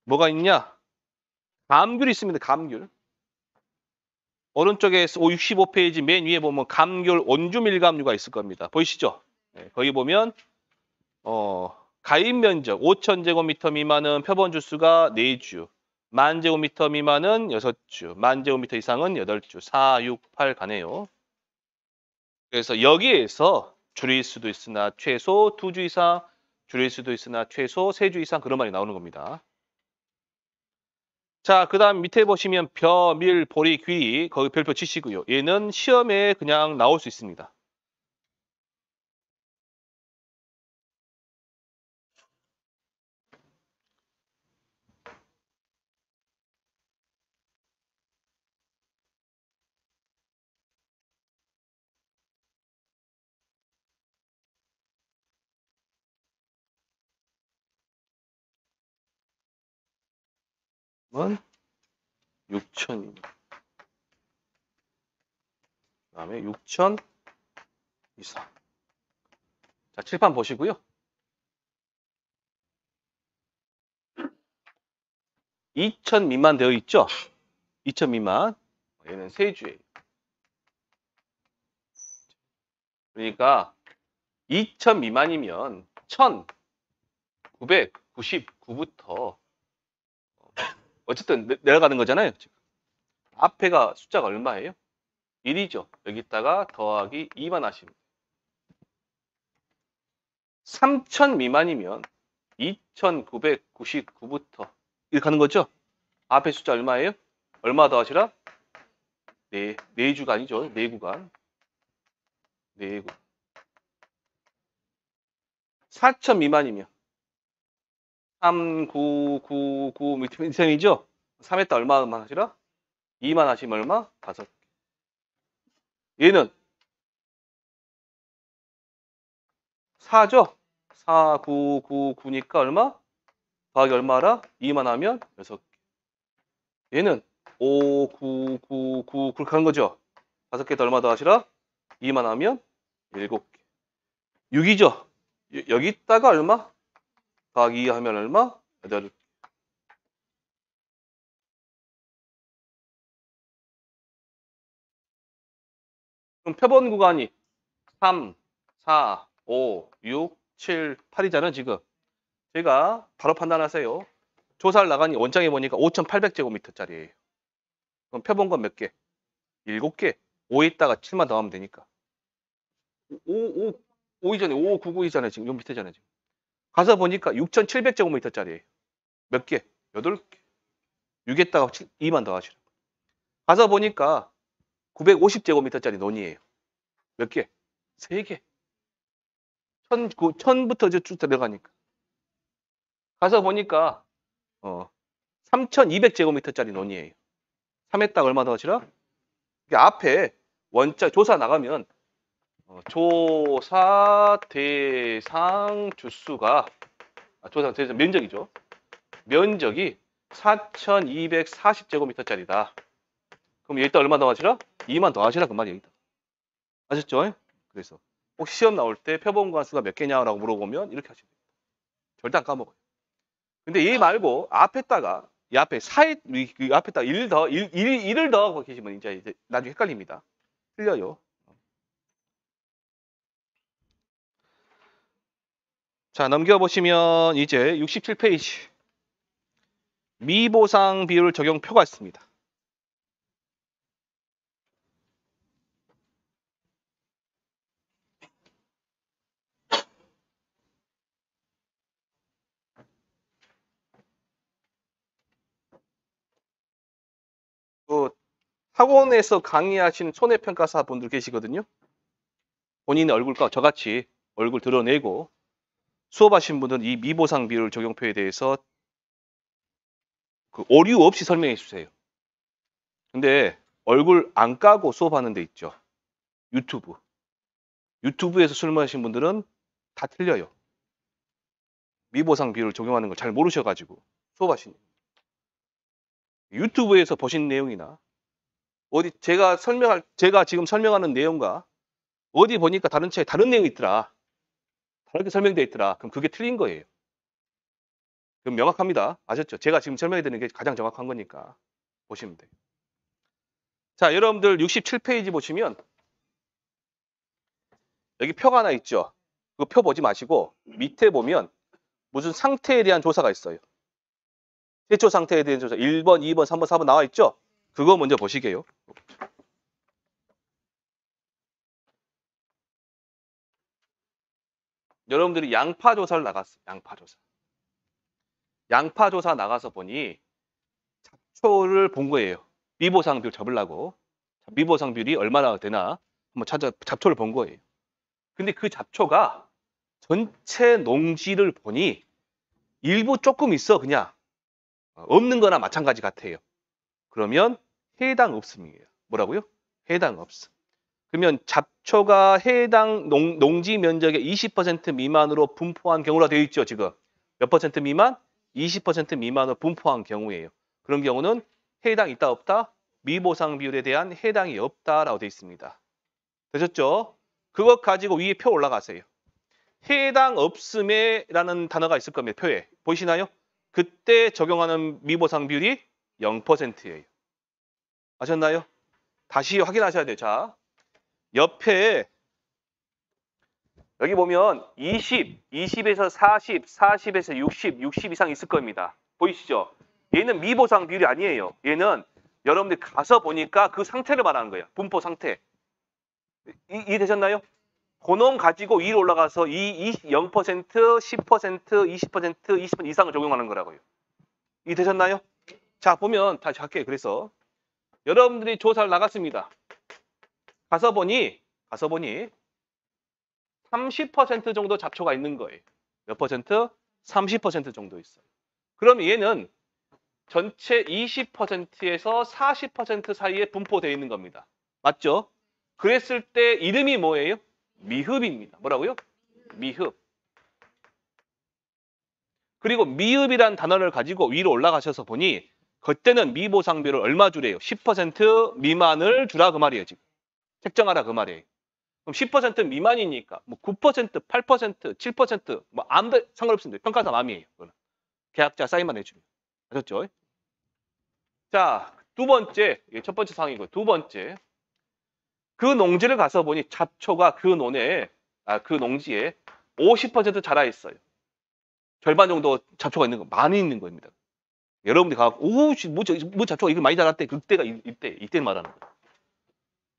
뭐가 있냐? 감귤이 있습니다. 감귤. 오른쪽에 65페이지 맨 위에 보면 감귤 온주 밀감류가 있을 겁니다. 보이시죠? 네, 거기 보면 가입 면적 5,000제곱미터 미만은 표본 주수가 4주, 10,000제곱미터 미만은 6주, 10,000제곱미터 이상은 8주, 4, 6, 8 가네요. 그래서 여기에서 줄일 수도 있으나 최소 2주 이상, 줄일 수도 있으나 최소 3주 이상 그런 말이 나오는 겁니다. 자, 그 다음 밑에 보시면 벼, 밀, 보리, 귀리 거기 별표 치시고요. 얘는 시험에 그냥 나올 수 있습니다. 그러면 6,000. 그 다음에 6,000 이상. 자, 칠판 보시고요. 2,000 미만 되어 있죠? 2,000 미만. 얘는 3주예요. 그러니까 2,000 미만이면 1,999부터 어쨌든 내려가는 거잖아요. 지금. 앞에가 숫자가 얼마예요? 1이죠. 여기다가 더하기 2만 하시면 돼요. 3,000 미만이면 2,999부터 이렇게 가는 거죠? 앞에 숫자 얼마예요? 얼마 더하시라? 네 주간이죠. 4구간. 4구. 4,000 미만이면 3,999 밑셈이죠? 3에다 얼마만 하시라? 2만 하시면 얼마? 5개. 얘는 4죠? 4,999니까 얼마? 더하기 얼마라? 2만 하면 6개. 얘는 5,999 그렇게 하는 거죠? 5개 더 얼마 더 하시라? 2만 하면 7개. 6이죠? 여기다가 얼마? 더하기 2 하면 얼마? 8개. 그럼 표본 구간이 3, 4, 5, 6, 7, 8이잖아요, 지금. 제가 바로 판단하세요. 조사를 나가니 원장에 보니까 5,800제곱미터짜리예요. 그럼 펴본 건 몇 개? 7개. 5에 있다가 7만 더하면 되니까. 5 이전에 5599이잖아요. 지금 요 밑에잖아요. 지금. 가서 보니까 6,700제곱미터짜리예요. 몇 개? 8개. 6에다가 2만 더하시라. 가서 보니까 950제곱미터짜리 논이에요. 몇 개? 3개. 1000부터 쭉 들어가니까. 가서 보니까 3200제곱미터짜리 논이에요. 3에다가 얼마 더하시라? 앞에 원자 조사 나가면 조사 대상 주수가 조사 대상 면적이죠. 면적이 4240제곱미터짜리다. 그럼 여기다 얼마 더하시라? 2만 더하시라 그 말이에요. 아셨죠? 그래서 혹시 시험 나올 때 표본 관수가 몇 개냐라고 물어보면 이렇게 하시면 됩니다. 절대 안 까먹어요. 근데 얘 말고 앞에다가 이 앞에 그 앞에다가 1을 더하고 계시면 이제 나중에 헷갈립니다. 틀려요. 자, 넘겨보시면 이제 67페이지. 미보상 비율 적용표가 있습니다. 학원에서 강의하신 손해평가사 분들 계시거든요. 본인의 얼굴과 저같이 얼굴 드러내고 수업하신 분들은 이 미보상 비율 적용표에 대해서 오류 없이 설명해 주세요. 근데 얼굴 안 까고 수업하는 데 있죠. 유튜브에서 설명하신 분들은 다 틀려요. 미보상 비율 적용하는 걸 잘 모르셔가지고 수업하시는. 유튜브에서 보신 내용이나 제가 지금 설명하는 내용과 어디 보니까 다른 책에 다른 내용이 있더라. 다르게 설명되어 있더라. 그럼 그게 틀린 거예요. 그럼 명확합니다. 아셨죠? 제가 지금 설명해 드리는 게 가장 정확한 거니까 보시면 돼요. 자, 여러분들 67페이지 보시면 여기 표가 하나 있죠. 그 표 보지 마시고 밑에 보면 무슨 상태에 대한 조사가 있어요. 최초 상태에 대한 조사 1번, 2번, 3번, 4번 나와 있죠? 그거 먼저 보시게요. 여러분들이 양파 조사를 나갔어요. 양파 조사 나가서 보니 잡초를 본 거예요. 미보상 비율 잡으려고. 미보상 비율이 얼마나 되나 한번 잡초를 본 거예요. 근데 그 잡초가 전체 농지를 보니 일부 조금 있어 그냥. 없는 거나 마찬가지 같아요. 그러면 해당 없음이에요. 뭐라고요? 해당 없음. 그러면 잡초가 해당 농지 면적의 20% 미만으로 분포한 경우라 되어 있죠, 지금. 몇 퍼센트 미만? 20% 미만으로 분포한 경우예요. 그런 경우는 해당 있다 없다? 미보상 비율에 대한 해당이 없다라고 되어 있습니다. 되셨죠? 그것 가지고 위에 표 올라가세요. 해당 없음에라는 단어가 있을 겁니다. 표에. 보이시나요? 그때 적용하는 미보상 비율이 0%예요. 아셨나요? 다시 확인하셔야 돼요. 자, 옆에 여기 보면 20에서 40, 40에서 60, 60 이상 있을 겁니다. 보이시죠? 얘는 미보상 비율이 아니에요. 얘는 여러분들 가서 보니까 그 상태를 말하는 거예요. 분포 상태. 이해되셨나요? 그놈 가지고 위로 올라가서 0%, 10%, 20%, 20% 이상을 적용하는 거라고요. 이해되셨나요? 자, 보면 다시 할게요. 그래서 여러분들이 조사를 나갔습니다. 가서 보니 30% 정도 잡초가 있는 거예요. 몇 퍼센트? 30% 정도 있어요. 그럼 얘는 전체 20%에서 40% 사이에 분포되어 있는 겁니다. 맞죠? 그랬을 때 이름이 뭐예요? 미흡입니다. 뭐라고요? 미흡. 그리고 미흡이란 단어를 가지고 위로 올라가셔서 보니 그때는 미보상비율을 얼마 주래요? 10% 미만을 주라 그 말이에요. 지금. 책정하라 그 말이에요. 그럼 10% 미만이니까 뭐 9%, 8%, 7% 뭐 아무도 상관없습니다. 평가사 마음이에요. 그거는. 계약자 사인만 해주면. 아셨죠? 자, 두 번째, 첫 번째 상황이고 두 번째. 그 농지를 가서 보니 잡초가 그 농지에 50% 자라 있어요. 절반 정도 잡초가 있는 거, 많이 있는 겁니다. 여러분들이 가고 오, 뭐 잡초가 이거 많이 자랐대. 그때가 이때 말하는 거예요.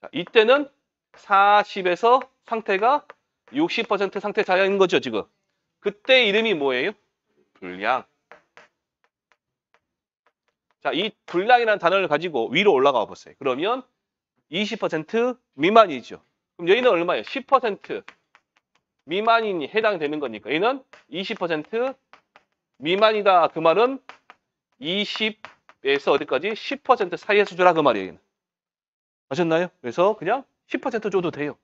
자, 이때는 40에서 상태가 60% 상태 자연인 거죠, 지금. 그때 이름이 뭐예요? 불량. 자, 이 불량이라는 단어를 가지고 위로 올라가 보세요. 그러면 20% 미만이죠. 그럼 여기는 얼마예요? 10% 미만이 해당되는 거니까 얘는 20% 미만이다. 그 말은 20에서 어디까지? 10% 사이에서 주라 그 말이에요. 얘는. 아셨나요? 그래서 그냥 10% 줘도 돼요.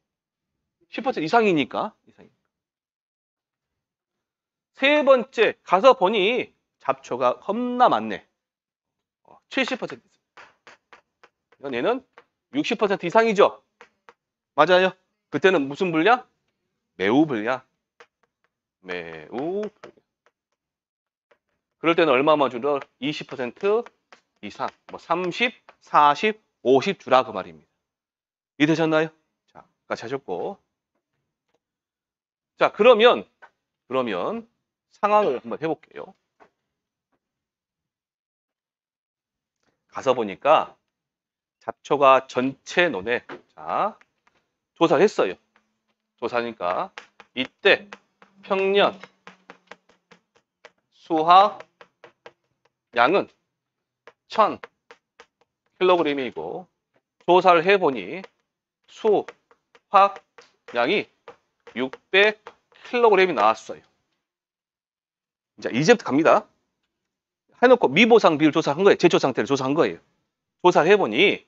10% 이상이니까. 세 번째 가서 보니 잡초가 겁나 많네. 70%. 얘는 60% 이상이죠. 맞아요. 그때는 무슨 불량? 매우 불량. 매우 불량. 그럴 때는 얼마만 주더? 20% 이상. 뭐 30, 40, 50 주라 그 말입니다. 이해되셨나요? 자, 같이 하셨고. 자, 그러면 상황을 한번 해볼게요. 가서 보니까 잡초가 전체 논에 자 조사를 했어요. 조사니까 이때 평년 수확 양은 1000kg이고 조사를 해보니 수확 양이 600kg이 나왔어요. 자, 이제부터 갑니다. 해놓고 미보상 비율 조사한 거예요. 제초 상태를 조사한 거예요. 조사를 해보니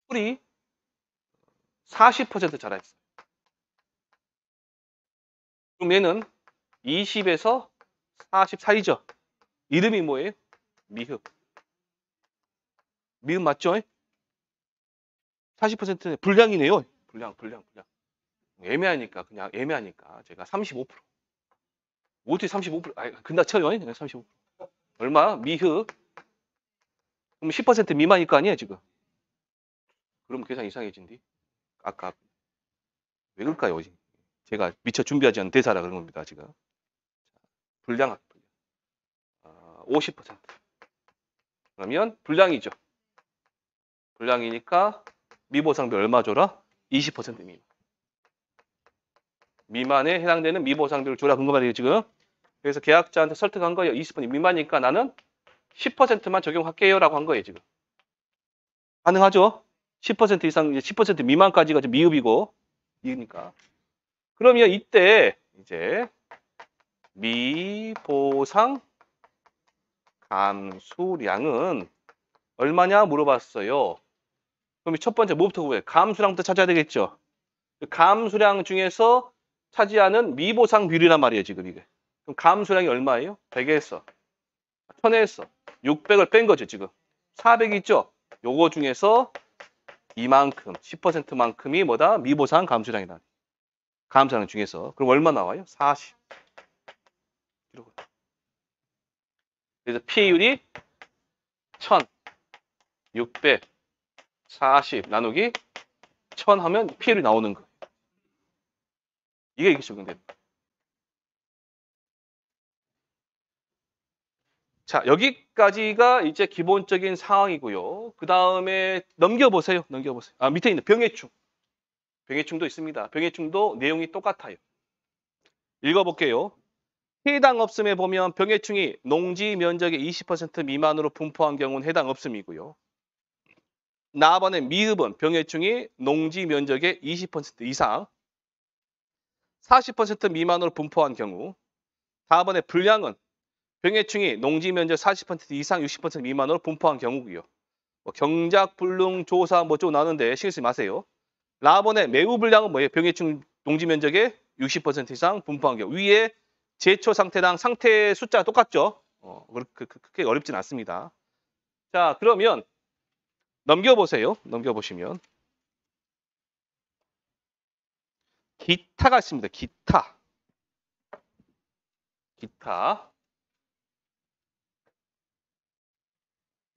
풀이 40% 자랐어요. 그럼 얘는 20에서 40 사이죠. 이름이 뭐예요? 미흡. 미흡 맞죠? 40%는 불량이네요. 불량. 애매하니까 제가 35%. 어떻게 35%? 아, 근다 쳐요. 35%. 얼마? 미흡. 그럼 10% 미만일 거 아니에요, 지금. 그럼 계산 이상해진디. 아까 왜 그럴까요? 제가 미처 준비하지 않은 대사라 그런 겁니다, 지금. 불량. 50%. 그러면 불량이죠. 불량이니까 미보상비 얼마 줘라? 20% 미만. 미만에 해당되는 미보상비를 줘라 그런 거 말이에요, 지금. 그래서 계약자한테 설득한 거예요. 20% 미만이니까 나는 10%만 적용할게요라고 한 거예요, 지금. 가능하죠? 10% 이상, 이제 10% 미만까지가 미흡이고, 이니까. 그러면 이때 이제 미보상 감수량은 얼마냐 물어봤어요. 그럼 첫 번째 뭐부터 구해요? 감수량부터 찾아야 되겠죠. 감수량 중에서 차지하는 미보상 비율이란 말이에요, 지금 이게. 그럼 감수량이 얼마예요? 100에서 1000에서 600을 뺀 거죠, 지금. 400 있죠? 요거 중에서 이만큼, 10%만큼이 뭐다? 미보상 감수량이다. 감수량 중에서. 그럼 얼마 나와요? 40. 그래서 피해율이 1640 나누기 1000 하면 피해율이 나오는 거예요. 이게 적용됩니다. 자, 여기까지가 이제 기본적인 상황이고요. 그 다음에 넘겨보세요. 아, 밑에 있는 병해충. 병해충도 있습니다. 병해충도 내용이 똑같아요. 읽어볼게요. 해당 없음에 보면 병해충이 농지 면적의 20% 미만으로 분포한 경우는 해당 없음이고요. 나번에 미흡은 병해충이 농지 면적의 20% 이상 40% 미만으로 분포한 경우. 다번에 불량은 병해충이 농지 면적 40% 이상 60% 미만으로 분포한 경우고요. 뭐 경작, 불능, 조사 뭐 좀 나오는데 신경 쓰지 마세요. 라번에 매우 불량은 뭐예요? 병해충 농지 면적의 60% 이상 분포한 경우. 위에 제초 상태랑 상태 숫자가 똑같죠? 그렇게 어렵진 않습니다. 자, 그러면 넘겨보세요. 넘겨보시면 기타가 있습니다. 기타.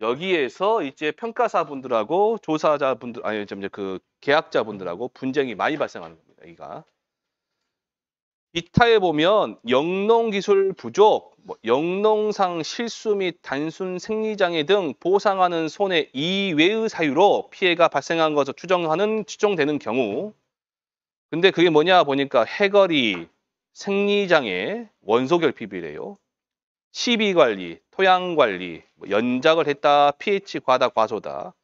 여기에서 이제 평가사분들하고 조사자분들, 아니, 그 계약자분들하고 분쟁이 많이 발생하는 겁니다. 여기가. 기타에 보면 영농기술 부족, 영농상 실수 및 단순 생리장애 등 보상하는 손해 이외의 사유로 피해가 발생한 것으로 추정되는 경우. 근데 그게 뭐냐 보니까 해거리, 생리장애, 원소결핍이래요. 시비관리, 토양관리, 연작을 했다, pH 과다, 과소다,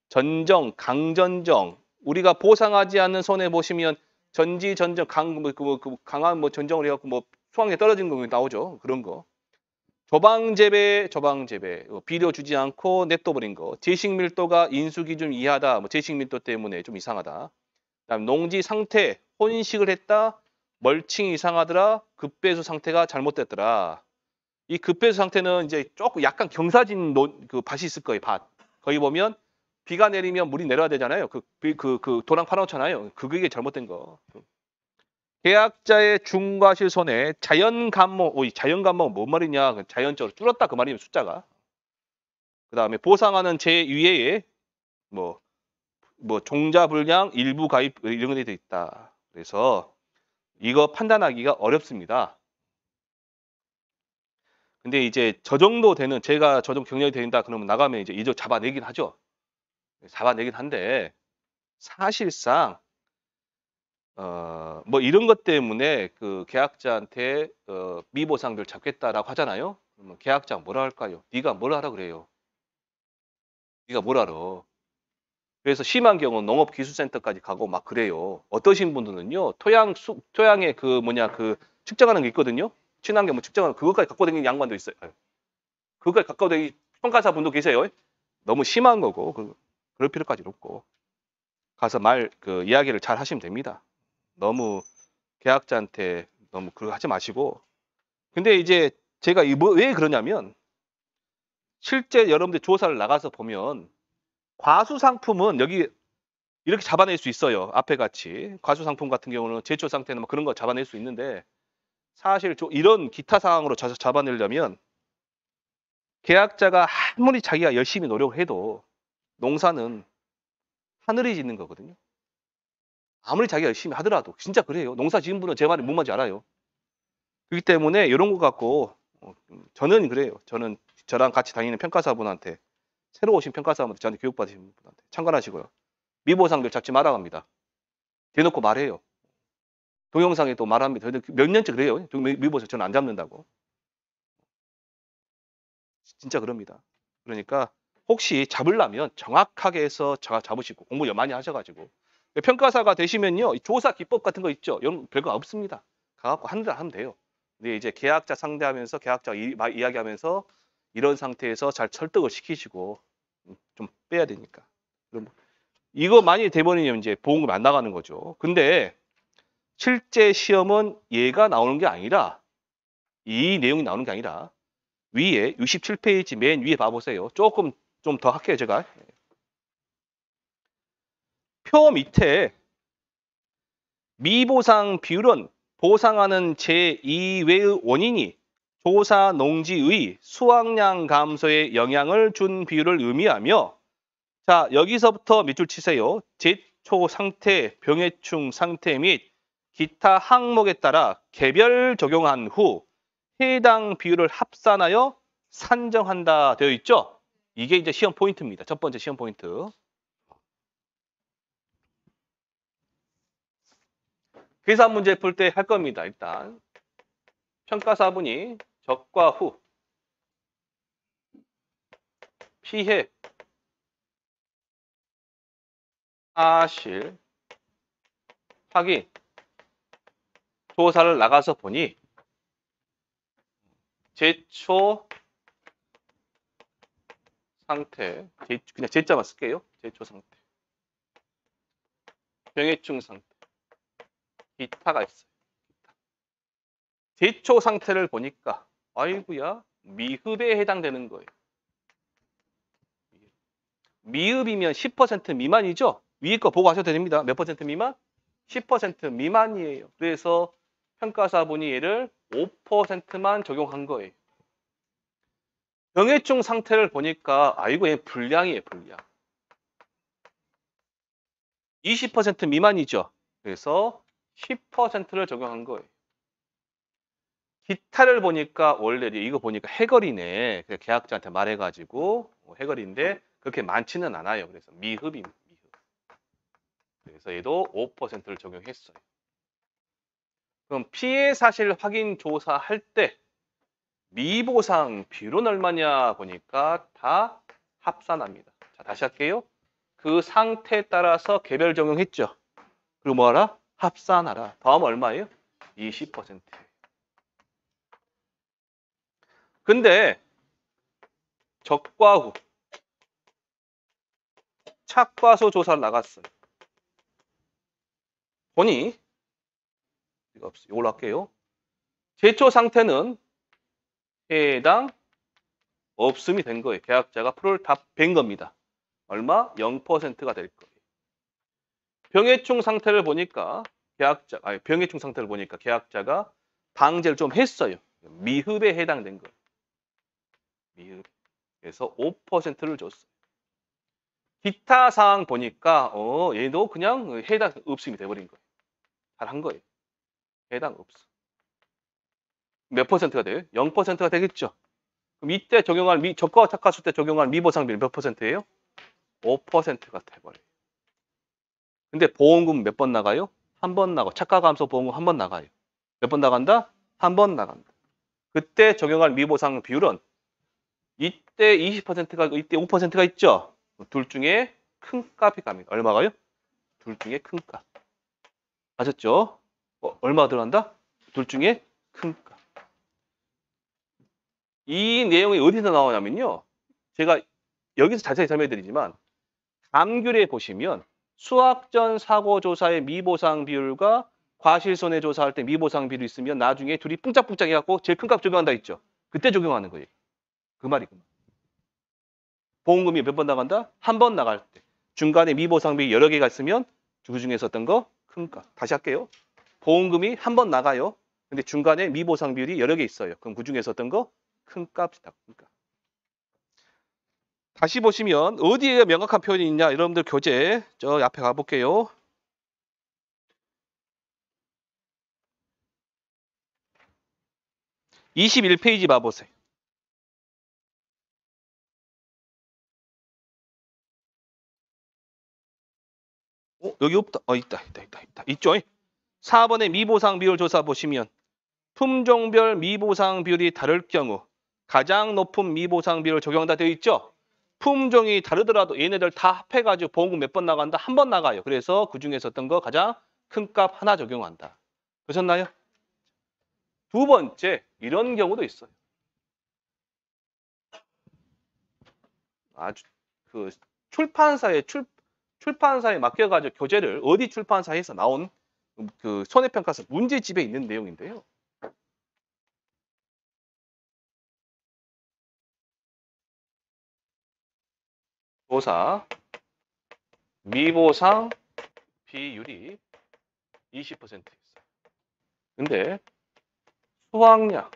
전정, 강전정, 우리가 보상하지 않는 손해 보시면 전지, 전정, 강한 전정을 해갖고 수확량이 떨어진 거 나오죠. 그런 거. 조방재배, 비료 주지 않고 냅둬버린 거. 제식 밀도가 인수 기준 이하다, 제식 밀도 때문에 좀 이상하다. 그다음 농지 상태, 혼식을 했다, 멀칭이 이상하더라, 급배수 상태가 잘못됐더라. 이 급배수 상태는 이제 조금 약간 경사진 그 밭이 있을 거예요, 밭. 거기 보면 비가 내리면 물이 내려야 되잖아요. 그 도랑 파놓잖아요. 그게 잘못된 거. 계약자의 중과실 손해, 자연감모, 뭔 말이냐? 자연적으로 줄었다 그 말이면 숫자가. 그 다음에 보상하는 제2회에 종자 불량 일부 가입 이런 게 돼 있다. 그래서 이거 판단하기가 어렵습니다. 근데 이제 저 정도 되는 제가 저 정도 경력이 된다 그러면 나가면 이제 이적 잡아내긴 하죠. 잡아내긴 한데 사실상 이런 것 때문에 그 계약자한테 미보상비를 잡겠다라고 하잖아요. 그러면 계약자 뭐라 할까요? 네가 뭘 하라 그래요? 네가 뭘 알아? 그래서 심한 경우는 농업기술센터까지 가고 막 그래요. 어떠신 분들은요, 토양의 그 측정하는 게 있거든요. 친환경 측정하는 그것까지 갖고 다니는 양반도 있어요. 그것까지 갖고 다니는 평가사 분도 계세요. 너무 심한 거고, 그럴 필요까지 없고. 가서 이야기를 잘 하시면 됩니다. 너무 계약자한테 너무 그거 하지 마시고. 근데 이제 제가 왜 그러냐면, 실제 여러분들 조사를 나가서 보면, 과수 상품은 여기 이렇게 잡아낼 수 있어요. 앞에 같이. 과수 상품 같은 경우는 제초 상태는 그런 거 잡아낼 수 있는데 사실 이런 기타 상황으로 잡아내려면 계약자가 아무리 자기가 열심히 노력을 해도 농사는 하늘이 짓는 거거든요. 아무리 자기가 열심히 하더라도 진짜 그래요. 농사 지은 분은 제 말이 뭔 말인지 알아요. 그렇기 때문에 이런 거 갖고 저는 그래요. 저는 저랑 같이 다니는 평가사분한테 새로 오신 평가사분한테 저한테 교육받으신 분한테 참관하시고요. 미보상들 잡지 말아갑니다. 대놓고 말해요. 동영상에 또 말합니다. 몇 년째 그래요. 미보상 저는 안 잡는다고. 진짜 그럽니다. 그러니까 혹시 잡으려면 정확하게 해서 잡으시고 공부 많이 하셔가지고 평가사가 되시면요. 조사 기법 같은 거 있죠. 이런 별거 없습니다. 가갖고 하는 대로 하면 돼요. 근데 이제 계약자 상대하면서 계약자 이야기하면서 이런 상태에서 잘 설득을 시키시고 좀 빼야 되니까. 이거 많이 돼버리면 이제 보험금 안 나가는 거죠. 근데 실제 시험은 얘가 나오는 게 아니라 이 내용이 나오는 게 아니라 위에 67페이지 맨 위에 봐보세요. 조금 좀 더 할게요, 제가. 표 밑에 미보상 비율은 보상하는 제2외의 원인이 조사 농지의 수확량 감소에 영향을 준 비율을 의미하며 자, 여기서부터 밑줄 치세요. 제초 상태, 병해충 상태 및 기타 항목에 따라 개별 적용한 후 해당 비율을 합산하여 산정한다 되어 있죠? 이게 이제 시험 포인트입니다. 첫 번째 시험 포인트. 계산 문제 풀 때 할 겁니다. 일단 평가사분이 적과 후 피해 사실 확인 조사를 나가서 보니 제초 상태 그냥 제자만 쓸게요. 제초 상태 병해충 상태 기타가 있어요. 제초 상태를 보니까 아이고야 미흡에 해당되는 거예요. 미흡이면 10% 미만이죠? 위에 거 보고 하셔도 됩니다. 몇 퍼센트 미만? 10% 미만이에요. 그래서 평가사분이 얘를 5%만 적용한 거예요. 병해충 상태를 보니까 아이고 얘 불량이에요. 불량. 20% 미만이죠. 그래서 10%를 적용한 거예요. 기타를 보니까 원래 이거 보니까 해거리네. 그래서 계약자한테 말해가지고 해거리인데 그렇게 많지는 않아요. 그래서 미흡입니다. 미흡. 그래서 얘도 5%를 적용했어요. 그럼 피해 사실 확인 조사할 때 미보상 비율은 얼마냐 보니까 다 합산합니다. 자, 다시 할게요. 그 상태에 따라서 개별 적용했죠. 그리고 뭐하라? 합산하라. 다음 얼마예요? 20%. 근데 적과후, 착과소 조사를 나갔어요. 보니 이거 없어요. 이걸로 할게요. 제초 상태는 해당 없음이 된 거예요. 계약자가 프로를 다 뵌 겁니다. 얼마? 0%가 될 거예요. 병해충 상태를 보니까 병해충 상태를 보니까 계약자가 방제를 좀 했어요. 미흡에 해당된 거예요. 미흡. 그래서 5%를 줬어요. 기타 사항 보니까 얘도 그냥 해당 없음이 돼버린 거예요. 잘한 거예요. 해당 없음. 몇 퍼센트가 돼요? 0%가 되겠죠. 그럼 이때 적용할 적과 착과수 때 적용할 미보상비는 몇 퍼센트예요? 5%가 돼버려요. 근데 보험금 몇 번 나가요? 한 번 나가고 착과감소 보험금 한 번 나가요. 몇 번 나간다? 한 번 나간다. 그때 적용할 미보상 비율은 이때 20%가 이때 5%가 있죠. 둘 중에 큰 값이 갑니다. 얼마가요? 둘 중에 큰 값. 아셨죠? 얼마 들어간다? 둘 중에 큰 값. 이 내용이 어디서 나오냐면요. 제가 여기서 자세히 설명해 드리지만 감귤에 보시면 수학전 사고조사의 미보상 비율과 과실손해조사할 때 미보상 비율이 있으면 나중에 둘이 뿡짝뿡짝 해갖고 제일 큰 값 적용한다 했죠. 그때 적용하는 거예요. 그 말이 그 말. 보험금이 몇 번 나간다? 한 번 나갈 때. 중간에 미보상 비율이 여러 개가 있으면 그 중에서 어떤 거? 큰 값. 다시 할게요. 보험금이 한 번 나가요. 근데 중간에 미보상 비율이 여러 개 있어요. 그럼 그 중에서 어떤 거? 큰 값이다. 큰 값. 다시 보시면 어디에 명확한 표현이 있냐? 여러분들 교재 저 앞에 가볼게요. 21페이지 봐보세요. 여기 없다. 있다. 있죠? 4번의 미보상 비율 조사 보시면 품종별 미보상 비율이 다를 경우 가장 높은 미보상 비율을 적용한다 되어 있죠? 품종이 다르더라도 얘네들 다 합해가지고 보험금 몇 번 나간다? 한 번 나가요. 그래서 그 중에서 어떤 거 가장 큰 값 하나 적용한다. 보셨나요? 두 번째, 이런 경우도 있어요. 아주 그 출판사에 맡겨가지고 교재를 어디 출판사에서 나온 그 손해평가서 문제집에 있는 내용인데요. 조사 미보상 비율이 20% 있어요. 근데 수확량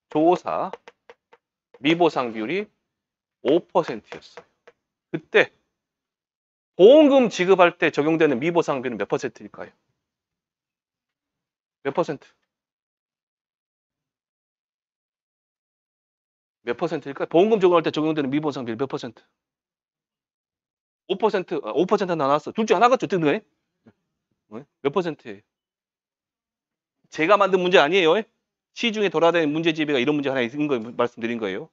조사 미보상 비율이 5%였어요. 그때 보험금 지급할 때 적용되는 미보상 비율은 몇 퍼센트일까요? 몇 퍼센트? 몇 퍼센트일까요? 보험금 적용할 때 적용되는 미보상 비율 몇 퍼센트? 5%, 5% 나왔어. 둘 중 하나겠죠, 뜨네. 몇 퍼센트예요? 제가 만든 문제 아니에요. 시중에 돌아다니는 문제집에가 이런 문제 하나 있는 거 말씀드린 거예요.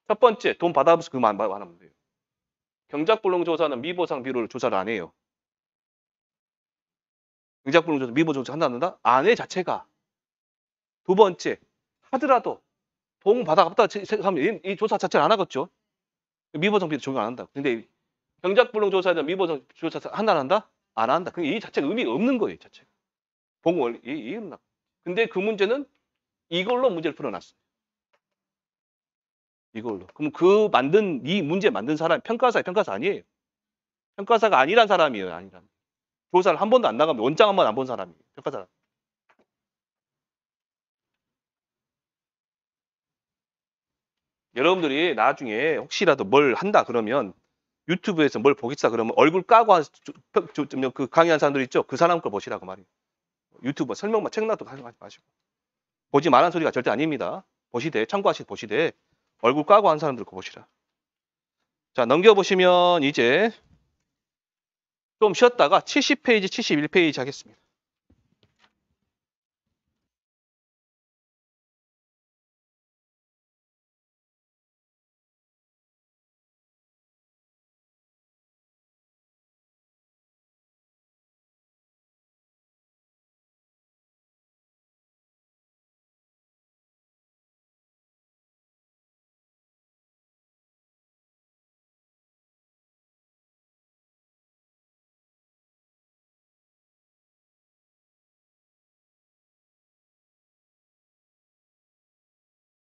첫 번째, 돈 받아서 그만 하면 돼요. 경작불능 조사는 미보상 비율을 조사를 안 해요. 경작불능 조사, 미보 조사 한다? 안 해 자체가. 두 번째, 하더라도 보험 받아갔다 생각하면 이 조사 자체를 안 하겠죠. 미보상 비율 적용 안 한다. 근데 경작불능 조사에는 미보상 조사 한다 안 한다? 안 한다. 이 자체가 의미가 없는 거예요. 자체가. 보험 원리 이해나. 근데 그 문제는 이걸로 문제를 풀어놨어요. 이걸로. 그럼 그 만든 이 문제 만든 사람 평가사 아니에요. 평가사가 아니란 사람이에요. 아니란. 조사를 한 번도 안 나가면 원장 한 번 안 본 사람이에요. 평가사. 여러분들이 나중에 혹시라도 뭘 한다 그러면 유튜브에서 뭘 보겠어 그러면 얼굴 까고 그 강의한 사람들 있죠? 그 사람 걸 보시라고 말이에요. 유튜브 설명만 책나도 하지 마시고. 보지 말란 소리가 절대 아닙니다. 보시되 참고하시 보시되 얼굴 까고 한 사람들 거 보시라. 자, 넘겨보시면 이제 좀 쉬었다가 70페이지, 71페이지 하겠습니다.